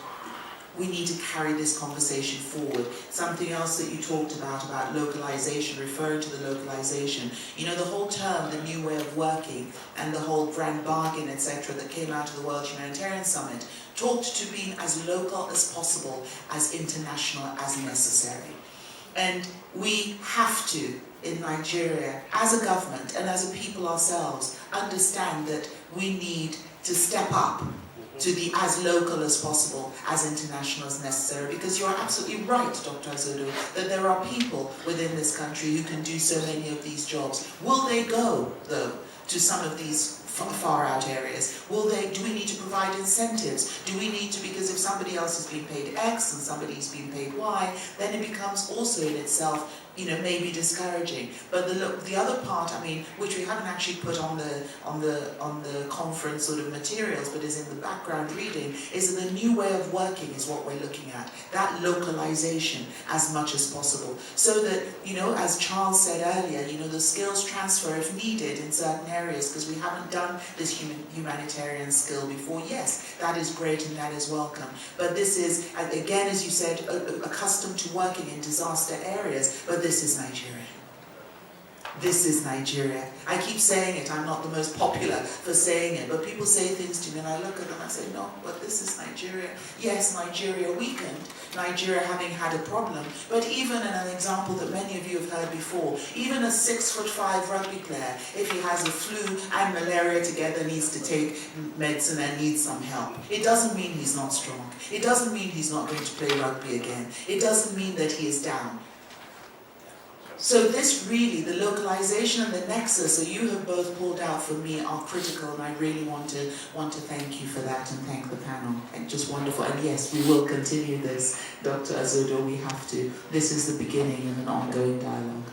we need to carry this conversation forward. Something else that you talked about localization, referring to the localization. You know, the whole term, the new way of working, and the whole grand bargain, etc., that came out of the World Humanitarian Summit, talked to being as local as possible, as international as necessary. And we have to, in Nigeria, as a government and as a people ourselves, understand that we need to step up to be as local as possible, as international as necessary, because you're absolutely right, Dr. Azodo, that there are people within this country who can do so many of these jobs. Will they go, though, to some of these far out areas? Do we need to provide incentives? Do we need to, because if somebody else is being paid X and somebody is being paid Y, then it becomes also in itself, you know, maybe discouraging. But the other part, I mean, which we haven't actually put on the conference sort of materials, but is in the background reading, is that the new way of working is what we're looking at. That localization as much as possible, so that, you know, as Charles said earlier, you know, the skills transfer if needed in certain areas, because we haven't done this humanitarian skill before. Yes, that is great and that is welcome. But this is, again, as you said, accustomed to working in disaster areas, but this is Nigeria. This is Nigeria. I keep saying it, I'm not the most popular for saying it, but people say things to me and I look at them and I say, no, but this is Nigeria. Yes, Nigeria weakened, Nigeria having had a problem, but even in an example that many of you have heard before, even a 6'5" rugby player, if he has a flu and malaria together, needs to take medicine and needs some help. It doesn't mean he's not strong. It doesn't mean he's not going to play rugby again. It doesn't mean that he is down. So this really, the localization and the nexus that you have both pulled out for me are critical, and I really want to thank you for that and thank the panel. And just wonderful. And yes, we will continue this, Dr. Azodo, we have to. This is the beginning of an ongoing dialogue.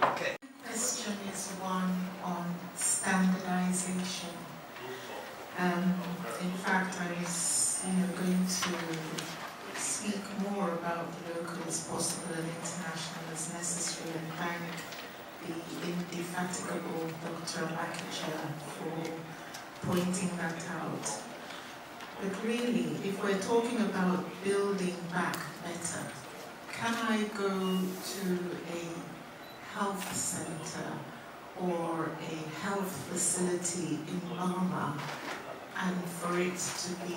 Okay. The question is one on standardization. In fact, I was going to speak more about the local as possible and international as necessary, and thank the indefatigable Dr. Akacha for pointing that out. But really, if we're talking about building back better, can I go to a health center or a health facility in Burma and for it to be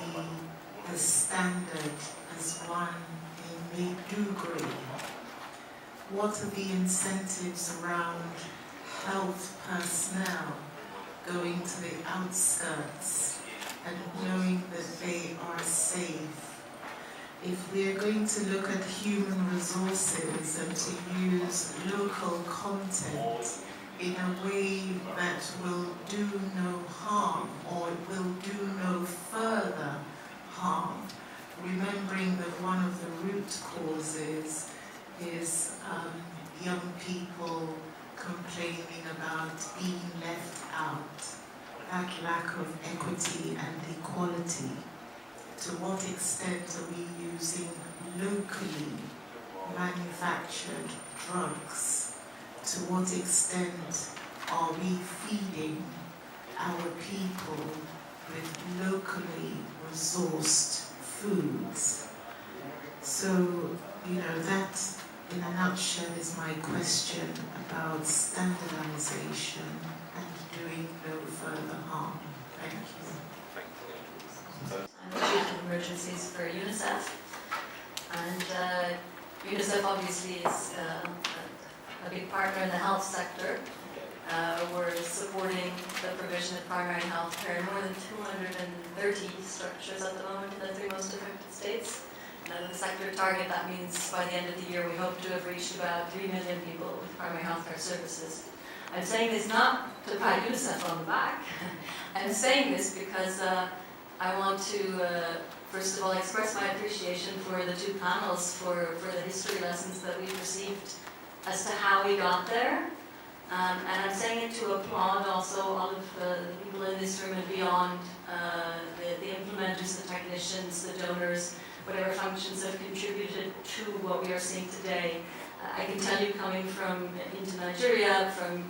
as standard as one in Maiduguri? What are the incentives around health personnel going to the outskirts and knowing that they are safe? If we are going to look at human resources and to use local content in a way that will do no harm or will do no further harm, remembering that one of the root causes is young people complaining about being left out, that lack of equity and equality. To what extent are we using locally manufactured drugs? To what extent are we feeding our people with locally resourced foods? So, you know, that in a nutshell is my question about standardization and doing no further harm. Thank you. I'm the Chief of Emergencies for UNICEF, and UNICEF obviously is a big partner in the health sector. We're supporting the provision of primary health care in more than 230 structures at the moment in the 3 most affected states. And the sector target, that means by the end of the year we hope to have reached about 3 million people with primary health care services. I'm saying this not to pat UNICEF on the back. I'm saying this because I want to, first of all, express my appreciation for the 2 panels for the history lessons that we've received as to how we got there. And I'm saying it to applaud also all of the people in this room and beyond, the implementers, the technicians, the donors, whatever functions have contributed to what we are seeing today. I can tell you, coming from into Nigeria, from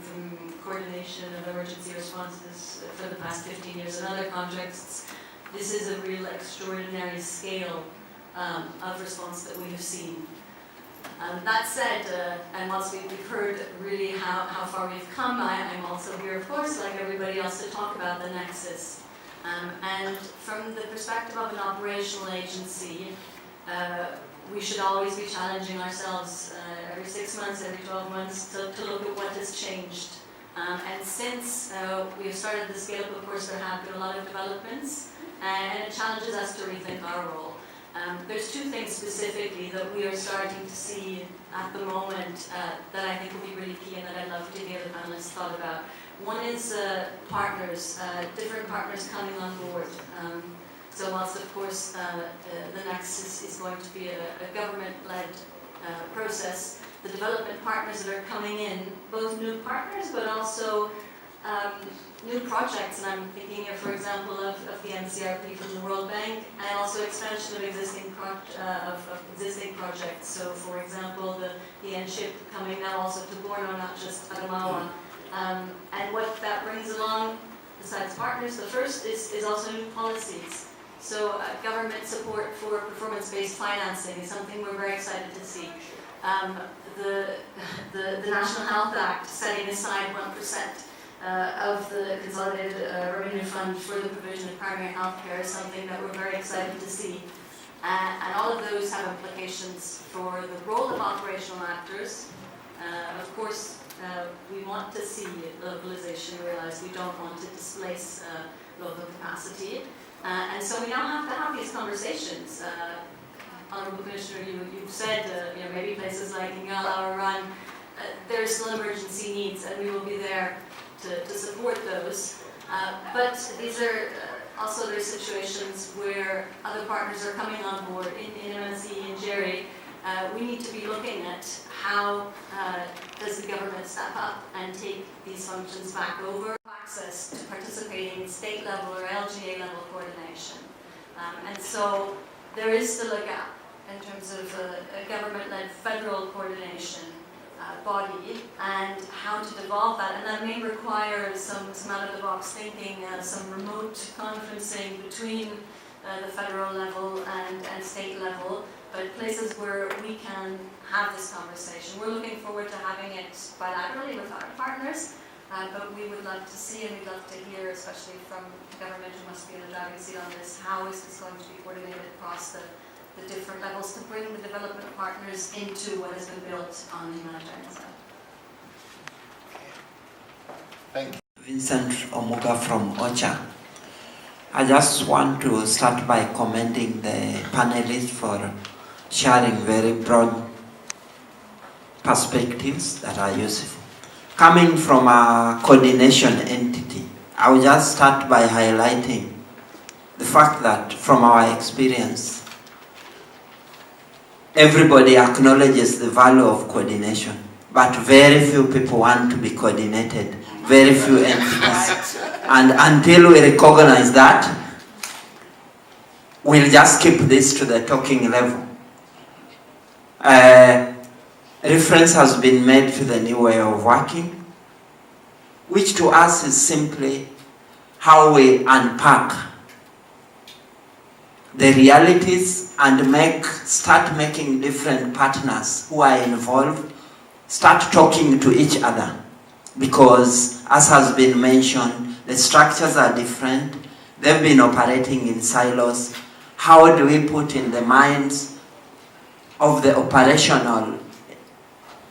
coordination of emergency responses for the past 15 years in other contexts, this is a real extraordinary scale of response that we have seen. That said, and once we've heard really how far we've come, I'm also here, of course, like everybody else, to talk about the NEXUS. And from the perspective of an operational agency, we should always be challenging ourselves every 6 months, every 12 months to look at what has changed. And since we have started the scale-up, of course, there have been a lot of developments, and it challenges us to rethink our role. There's 2 things specifically that we are starting to see at the moment that I think will be really key and that I'd love to hear the panelists thought about. One is partners, different partners coming on board. So whilst, of course, the NEXUS is going to be a government-led process, the development partners that are coming in, both new partners but also new projects, and I'm thinking here, for example, of the NCRP from the World Bank, and also expansion of existing projects. So, for example, the NSHIP coming now also to Borno, not just Adamawa. And what that brings along, besides partners, the first is also new policies. So government support for performance-based financing is something we're very excited to see. The National Health Act setting aside 1% of the consolidated revenue fund for the provision of primary health care is something that we're very excited to see. And all of those have implications for the role of operational actors. Of course, we want to see localization realized. We don't want to displace local capacity. And so we now have to have these conversations. Honourable Commissioner, you've said maybe places like Ngala or Run, there are still emergency needs, and we will be there to support those. But these are also there are situations where other partners are coming on board in MNC and Jerry. We need to be looking at how does the government step up and take these functions back over. Access to participating in state level or LGA level coordination. And so there is still a gap in terms of a government-led federal coordination body and how to devolve that. And that may require some out-of-the-box thinking, some remote conferencing between the federal level and state level, but places where we can have this conversation. We're looking forward to having it bilaterally with our partners, but we would love to see and we'd love to hear, especially from the government who must be in the driving seat on this, how is this going to be coordinated across the different levels to bring the development partners into what has been built on the humanitarian side. Thank you. Vincent Omuga from OCHA. I just want to start by commending the panelists for sharing very broad perspectives that are useful. Coming from a coordination entity, I will just start by highlighting the fact that from our experience, everybody acknowledges the value of coordination, but very few people want to be coordinated, very few entities. And until we recognize that, we'll just keep this to the talking level. Reference has been made to the new way of working, which to us is simply how we unpack the realities and start making different partners who are involved start talking to each other. Because, as has been mentioned, the structures are different. They've been operating in silos. How do we put in the minds of the operational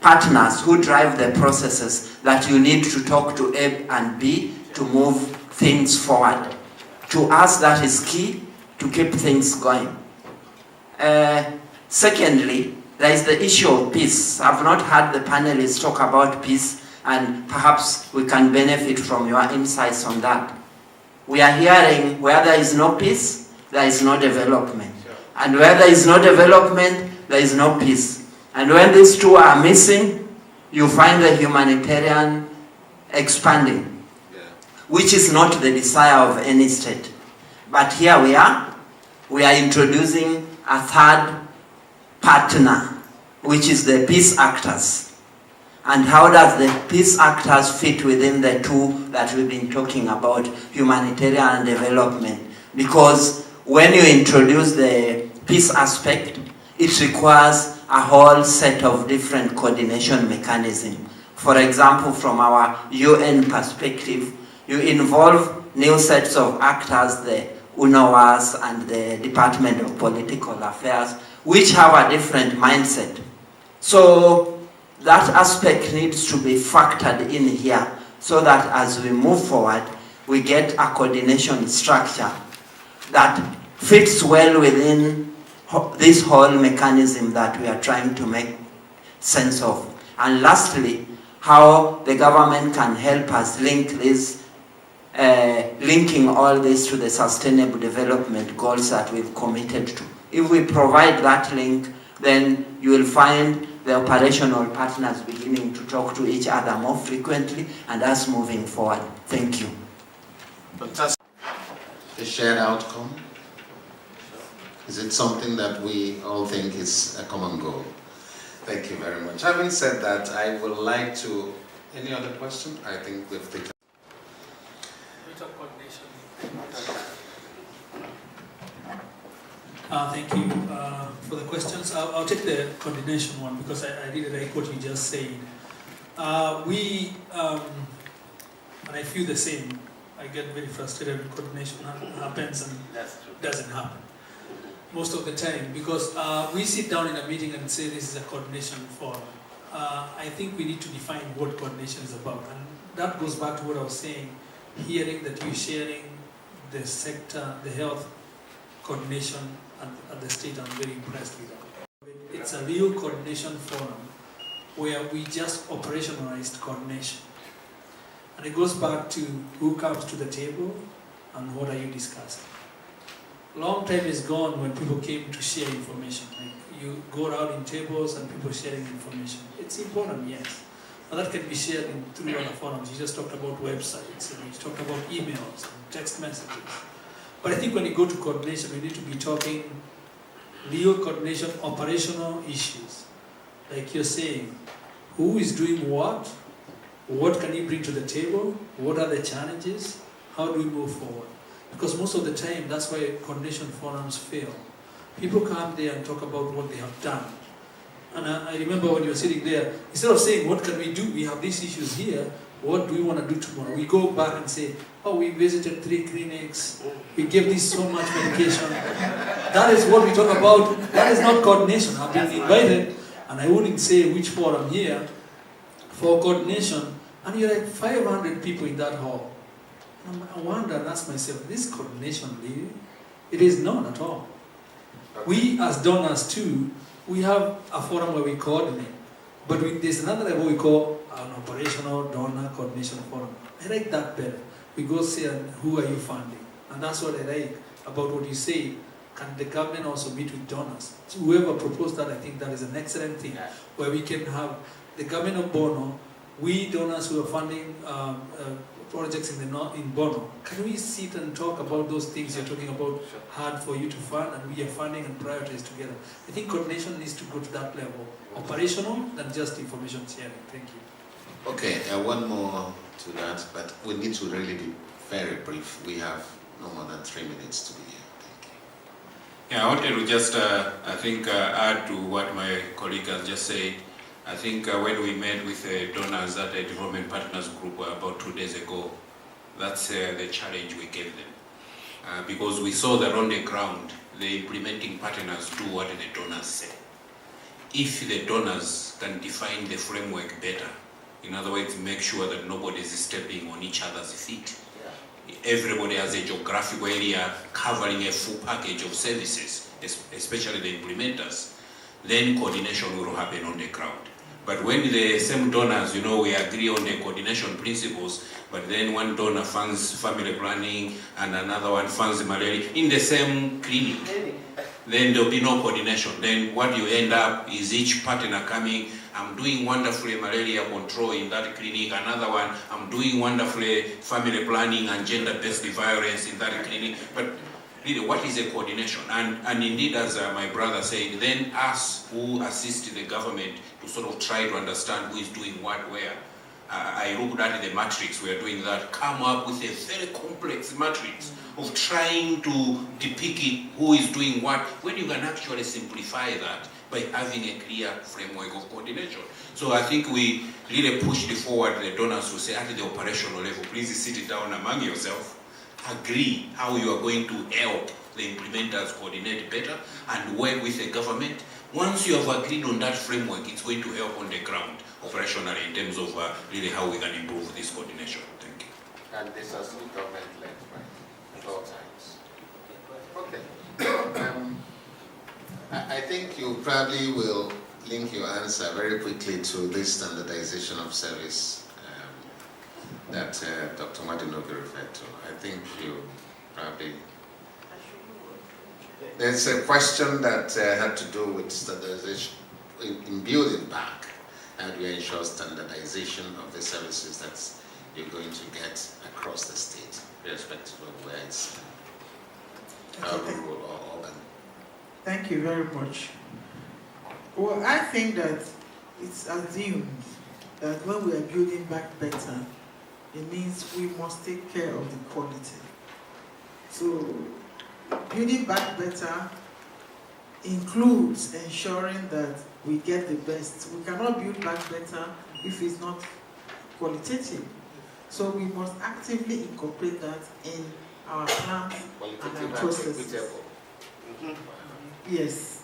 partners who drive the processes that you need to talk to A and B to move things forward? To us, that is key to keep things going. Secondly, there is the issue of peace. I've not heard the panelists talk about peace, and perhaps we can benefit from your insights on that. We are hearing where there is no peace, there is no development. And where there is no development, there is no peace. And when these two are missing, you find the humanitarian expanding, which is not the desire of any state. But here we are introducing a third partner, which is the peace actors. And how does the peace actors fit within the two that we've been talking about, humanitarian and development? Because when you introduce the peace aspect, it requires a whole set of different coordination mechanisms. For example, from our UN perspective, you involve new sets of actors, the UNOWAS and the Department of Political Affairs, which have a different mindset. So that aspect needs to be factored in here so that as we move forward, we get a coordination structure that fits well within this whole mechanism that we are trying to make sense of. And lastly, how the government can help us link this, linking all this to the sustainable development goals that we've committed to. If we provide that link, then you will find the operational partners beginning to talk to each other more frequently and us moving forward. Thank you. Fantastic. A shared outcome? Is it something that we all think is a common goal? Thank you very much. Having said that, I would like to... Any other question? I think we've taken... Thank you for the questions. I'll take the coordination one because I really like what you just said. And I feel the same. I get very frustrated when coordination happens and doesn't happen. Most of the time, because we sit down in a meeting and say this is a coordination forum. I think we need to define what coordination is about. And that goes back to what I was saying, hearing that you're sharing the sector, the health coordination at the state. I'm very impressed with that. It's a real coordination forum where we just operationalized coordination. And it goes back to who comes to the table and what are you discussing. Long time is gone when people came to share information. Like you go around in tables and people sharing information. It's important, yes. But that can be shared through other forums. You just talked about websites, and you talked about emails and text messages. But I think when you go to coordination, we need to be talking real coordination, operational issues. Like you're saying, who is doing what? What can you bring to the table? What are the challenges? How do we move forward? Because most of the time, that's why coordination forums fail. People come there and talk about what they have done. And I remember when you were sitting there, instead of saying, what can we do? We have these issues here. What do we want to do tomorrow? We go back and say, oh, we visited 3 clinics. We gave this so much medication. That is what we talk about. That is not coordination. I've been invited, and I wouldn't say which forum here, for coordination. And you're like 500 people in that hall. I wonder and ask myself, this coordination really? It is not at all. We as donors too, we have a forum where we coordinate. But there's another level we call an operational donor coordination forum. I like that better. We go say, who are you funding? And that's what I like about what you say. Can the government also meet with donors? So whoever proposed that, I think that is an excellent thing, where we can have the government of Bono, we donors who are funding projects in Bono, can we sit and talk about those things you're talking about, hard for you to fund, and we are funding and prioritize together? I think coordination needs to go to that level, operational than just information sharing. Thank you. Okay, one more to that, but we need to really be very brief. We have no more than 3 minutes to be here. Thank you. Yeah, I wanted to just, add to what my colleague has just said. I think when we met with the donors at the Development Partners Group about 2 days ago, that's the challenge we gave them. Because we saw that on the ground, the implementing partners do what the donors say. If the donors can define the framework better, in other words, make sure that nobody is stepping on each other's feet. Everybody has a geographical area covering a full package of services, especially the implementers, then coordination will happen on the ground. But when the same donors, we agree on the coordination principles, but then one donor funds family planning and another one funds malaria in the same clinic, then there'll be no coordination. Then what you end up is each partner coming, I'm doing wonderfully malaria control in that clinic, another one, I'm doing wonderfully family planning and gender-based violence in that clinic. But really, what is a coordination? And indeed, as my brother said, then us who assist the government to sort of try to understand who is doing what where. I looked at the matrix, we are doing that, come up with a very complex matrix of trying to depict who is doing what, when you can actually simplify that by having a clear framework of coordination. So I think we really pushed forward the donors to say at the operational level, please sit down among yourself, agree how you are going to help the implementers coordinate better and work with the government. Once you have agreed on that framework, it's going to help on the ground operationally in terms of really how we can improve this coordination. Thank you. And this has to be government-led, right? At all times. Okay. I think you probably will link your answer very quickly to this standardization of service that Dr. Madinobi referred to. I think you probably... There's a question that had to do with standardization in building back. How do you ensure standardization of the services that you're going to get across the state, irrespective of where it's rural or urban? Thank you very much. Well, I think that it's assumed that when we are building back better, it means we must take care of the quality. So, building back better includes ensuring that we get the best. We cannot build back better if it's not qualitative. So we must actively incorporate that in our plans and our processes. Yes,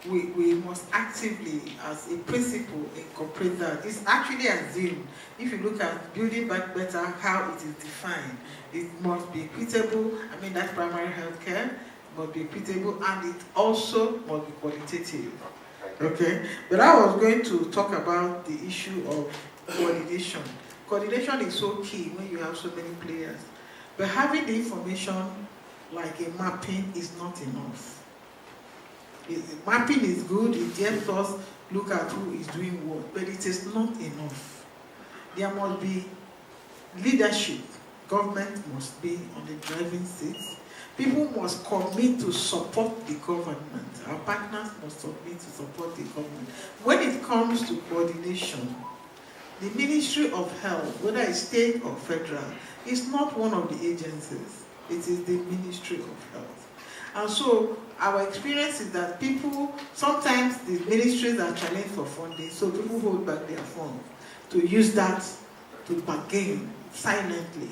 we must actively, as a principle, incorporate that. It's actually assumed. If you look at building back better, how it is defined, it must be equitable. I mean, that's primary health care, must be equitable, and it also must be qualitative. Okay? But I was going to talk about the issue of coordination. Coordination is so key when you have so many players. But having the information like a mapping is not enough. Mapping is good, it helps us look at who is doing what, but it is not enough. There must be leadership. Government must be on the driving seat. People must commit to support the government. Our partners must commit to support the government. When it comes to coordination, the Ministry of Health, whether it's state or federal, is not one of the agencies. It is the Ministry of Health. And so our experience is that people, sometimes the ministries are challenged for funding, so people hold back their funds to use that to bargain silently.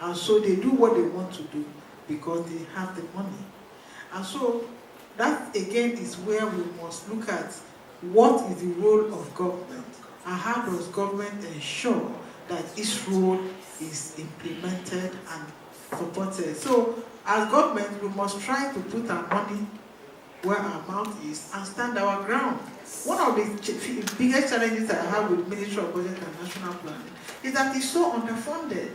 And so they do what they want to do because they have the money. And so that again is where we must look at what is the role of government and how does government ensure that its role is implemented and supported. So as government, we must try to put our money where our mouth is and stand our ground. One of the biggest challenges I have with Ministry of Budget and National Planning is that it's so underfunded.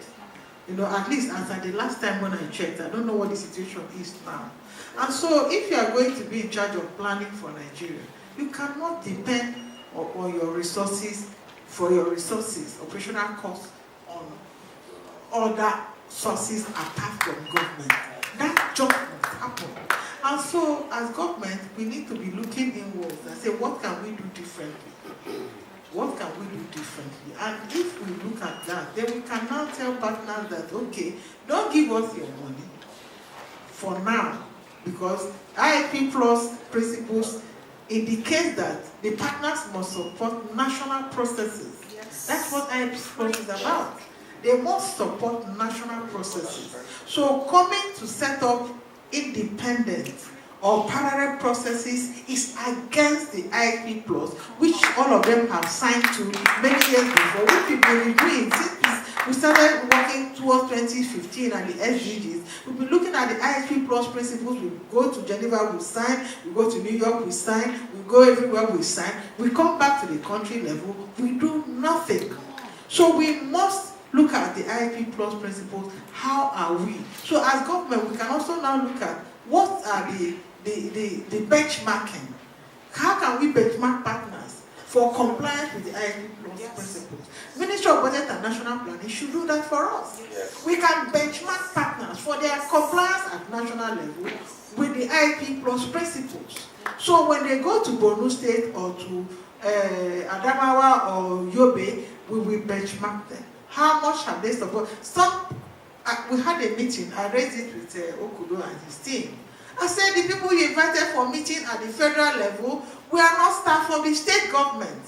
You know, at least as at the last time when I checked, I don't know what the situation is now. And so if you are going to be in charge of planning for Nigeria, you cannot depend on your resources for your resources, operational costs on other sources apart from government. That just must happen. And so, as government, we need to be looking inwards and say, what can we do differently? What can we do differently? And if we look at that, then we can now tell partners that, okay, don't give us your money for now, because IIP Plus principles indicate that the partners must support national processes. Yes. That's what IIP Plus is about. They must support national processes. So coming to set up independent or parallel processes is against the IIP Plus, which all of them have signed to many years before, which we've been reviewing since we started working towards 2015 and the SDGs. We've been looking at the IIP Plus principles. We go to Geneva, we sign. We go to New York, we sign. We go everywhere, we sign. We come back to the country level, we do nothing. So we must look at the IIP Plus principles. How are we? So as government, we can also now look at what are the benchmarking. How can we benchmark partners for compliance with the IIP Plus principles? Ministry of Budget and National Planning should do that for us. Yes. We can benchmark partners for their compliance at national level with the IIP Plus principles. So when they go to Borno State or to Adamawa or Yobe, we will benchmark them. How much have they supported? We had a meeting, I raised it with Okudo and his team. I said, the people you invited for meeting at the federal level, we are not staff from the state government.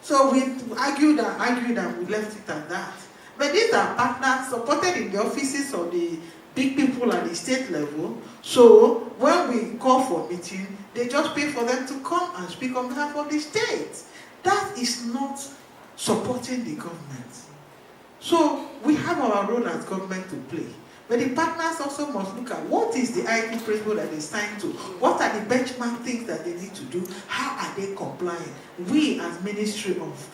So we argued and we left it at that. But these are partners supported in the offices of the big people at the state level. So when we call for meeting, they just pay for them to come and speak on behalf of the state. That is not supporting the government. So we have our role as government to play. But the partners also must look at what is the IIP principle that they signed to, what are the benchmark things that they need to do, how are they complying. We as Ministry of,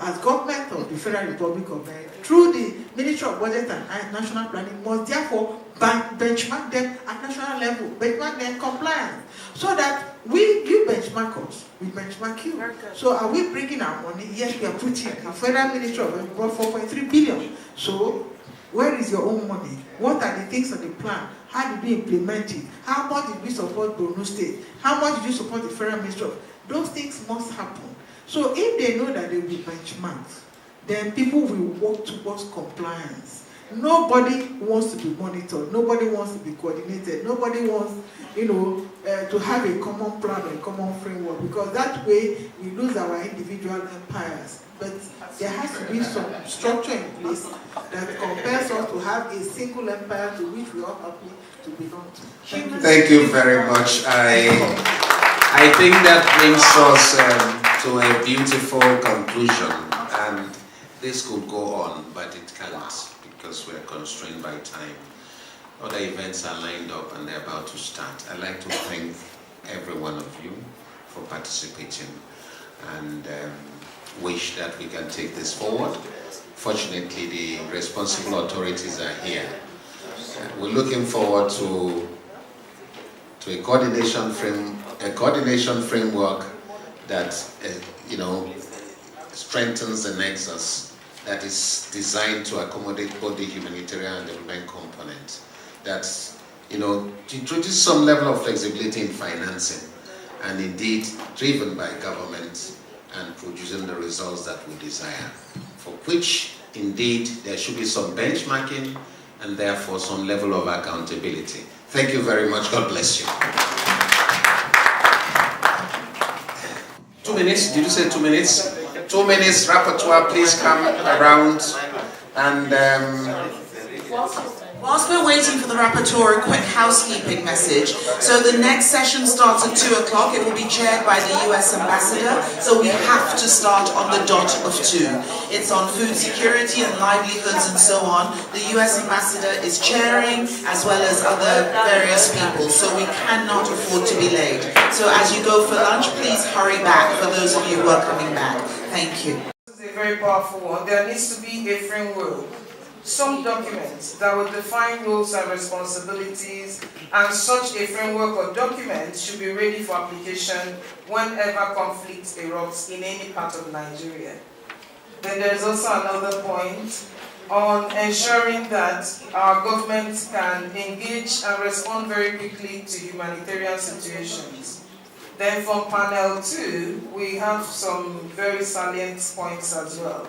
as government of the Federal Republic of Nigeria, through the Ministry of Budget and National Planning, must therefore benchmark them at national level, benchmark their compliance, so that you benchmark us, we benchmark you. So are we bringing our money? Yes, we are putting the Federal Ministry of about 4.3 billion. So where is your own money? What are the things on the plan? How did we implement it? How much did we support Borno State? How much did you support the Federal Ministry of? Those things must happen. So if they know that they will be benchmarked, then people will work towards compliance. Nobody wants to be monitored. Nobody wants to be coordinated. Nobody wants, to have a common plan or a common framework, because that way we lose our individual empires. But there has to be some structure in place that compels us to have a single empire to which we are happy to belong to. Thank you very much. I think that brings us to a beautiful conclusion, and this could go on, but it can't because we're constrained by time. Other events are lined up and they're about to start. I'd like to thank every one of you for participating and wish that we can take this forward. Fortunately, the responsible authorities are here. We're looking forward to a coordination framework that strengthens the nexus, that is designed to accommodate both the humanitarian and development component. That's to introduce some level of flexibility in financing, and indeed driven by government and producing the results that we desire, for which indeed there should be some benchmarking and therefore some level of accountability. Thank you very much. God bless you. 2 minutes. Did you say 2 minutes? 2 minutes. Rapporteur, please come around and. Whilst we're waiting for the rapporteur, a quick housekeeping message. So the next session starts at 2 o'clock. It will be chaired by the US ambassador. So we have to start on the dot of 2. It's on food security and livelihoods and so on. The US ambassador is chairing, as well as other various people. So we cannot afford to be late. So as you go for lunch, please hurry back for those of you who are coming back. Thank you. This is a very powerful one. There needs to be a framework some documents that would define roles and responsibilities, and such a framework or document should be ready for application whenever conflict erupts in any part of Nigeria. Then there's also another point on ensuring that our government can engage and respond very quickly to humanitarian situations. Then from panel 2, we have some very salient points as well.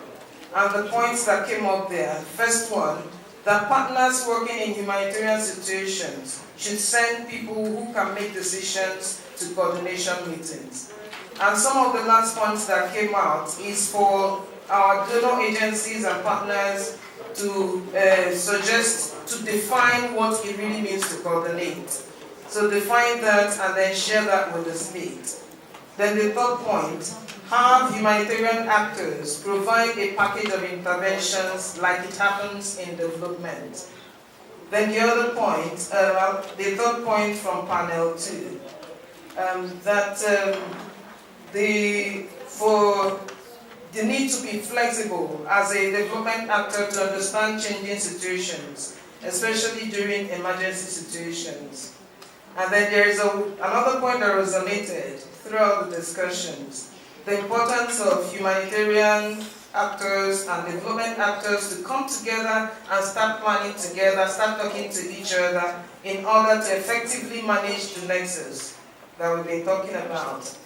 And the points that came up there, first one, that partners working in humanitarian situations should send people who can make decisions to coordination meetings. And some of the last points that came out is for our donor agencies and partners to suggest, to define what it really means to coordinate. So define that and then share that with the state. Then the third point, have humanitarian actors provide a package of interventions like it happens in development. Then the other point, the third point from panel 2, the need to be flexible as a development actor to understand changing situations, especially during emergency situations. And then there is another point that resonated throughout the discussions, the importance of humanitarian actors and development actors to come together and start planning together, start talking to each other in order to effectively manage the nexus that we've been talking about.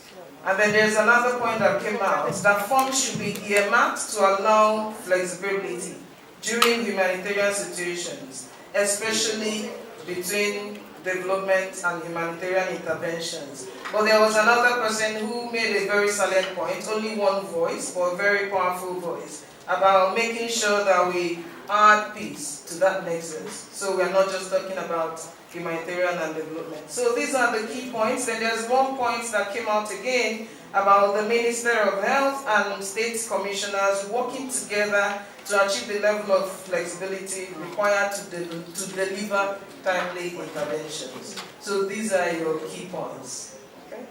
And then there's another point that came out, that funds should be earmarked to allow flexibility during humanitarian situations, especially between development and humanitarian interventions. But there was another person who made a very salient point, only one voice, but a very powerful voice, about making sure that we add peace to that nexus. So we are not just talking about humanitarian and development. So these are the key points. Then there's one point that came out again about the Minister of Health and state commissioners working together to achieve the level of flexibility required to deliver timely interventions. So these are your key points. Okay?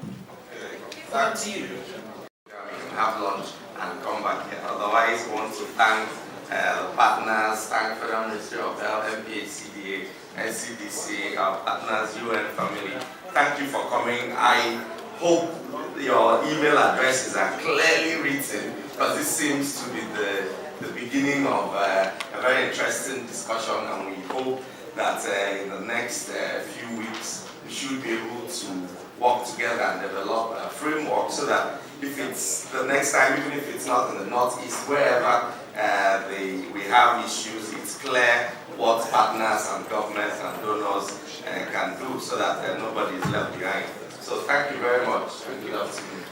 Back to you. We can have lunch and come back here. Otherwise, we want to thank the partners, thank Federal Ministry of Health, MPHCDA, NCDC, our partners, UN family. Thank you for coming. I hope your email addresses are clearly written, because this seems to be the beginning of a very interesting discussion, and we hope that in the next few weeks we should be able to work together and develop a framework so that if it's the next time, even if it's not in the Northeast, wherever we have issues, it's clear what partners and governments and donors can do so that nobody is left behind. So thank you very much and good afternoon.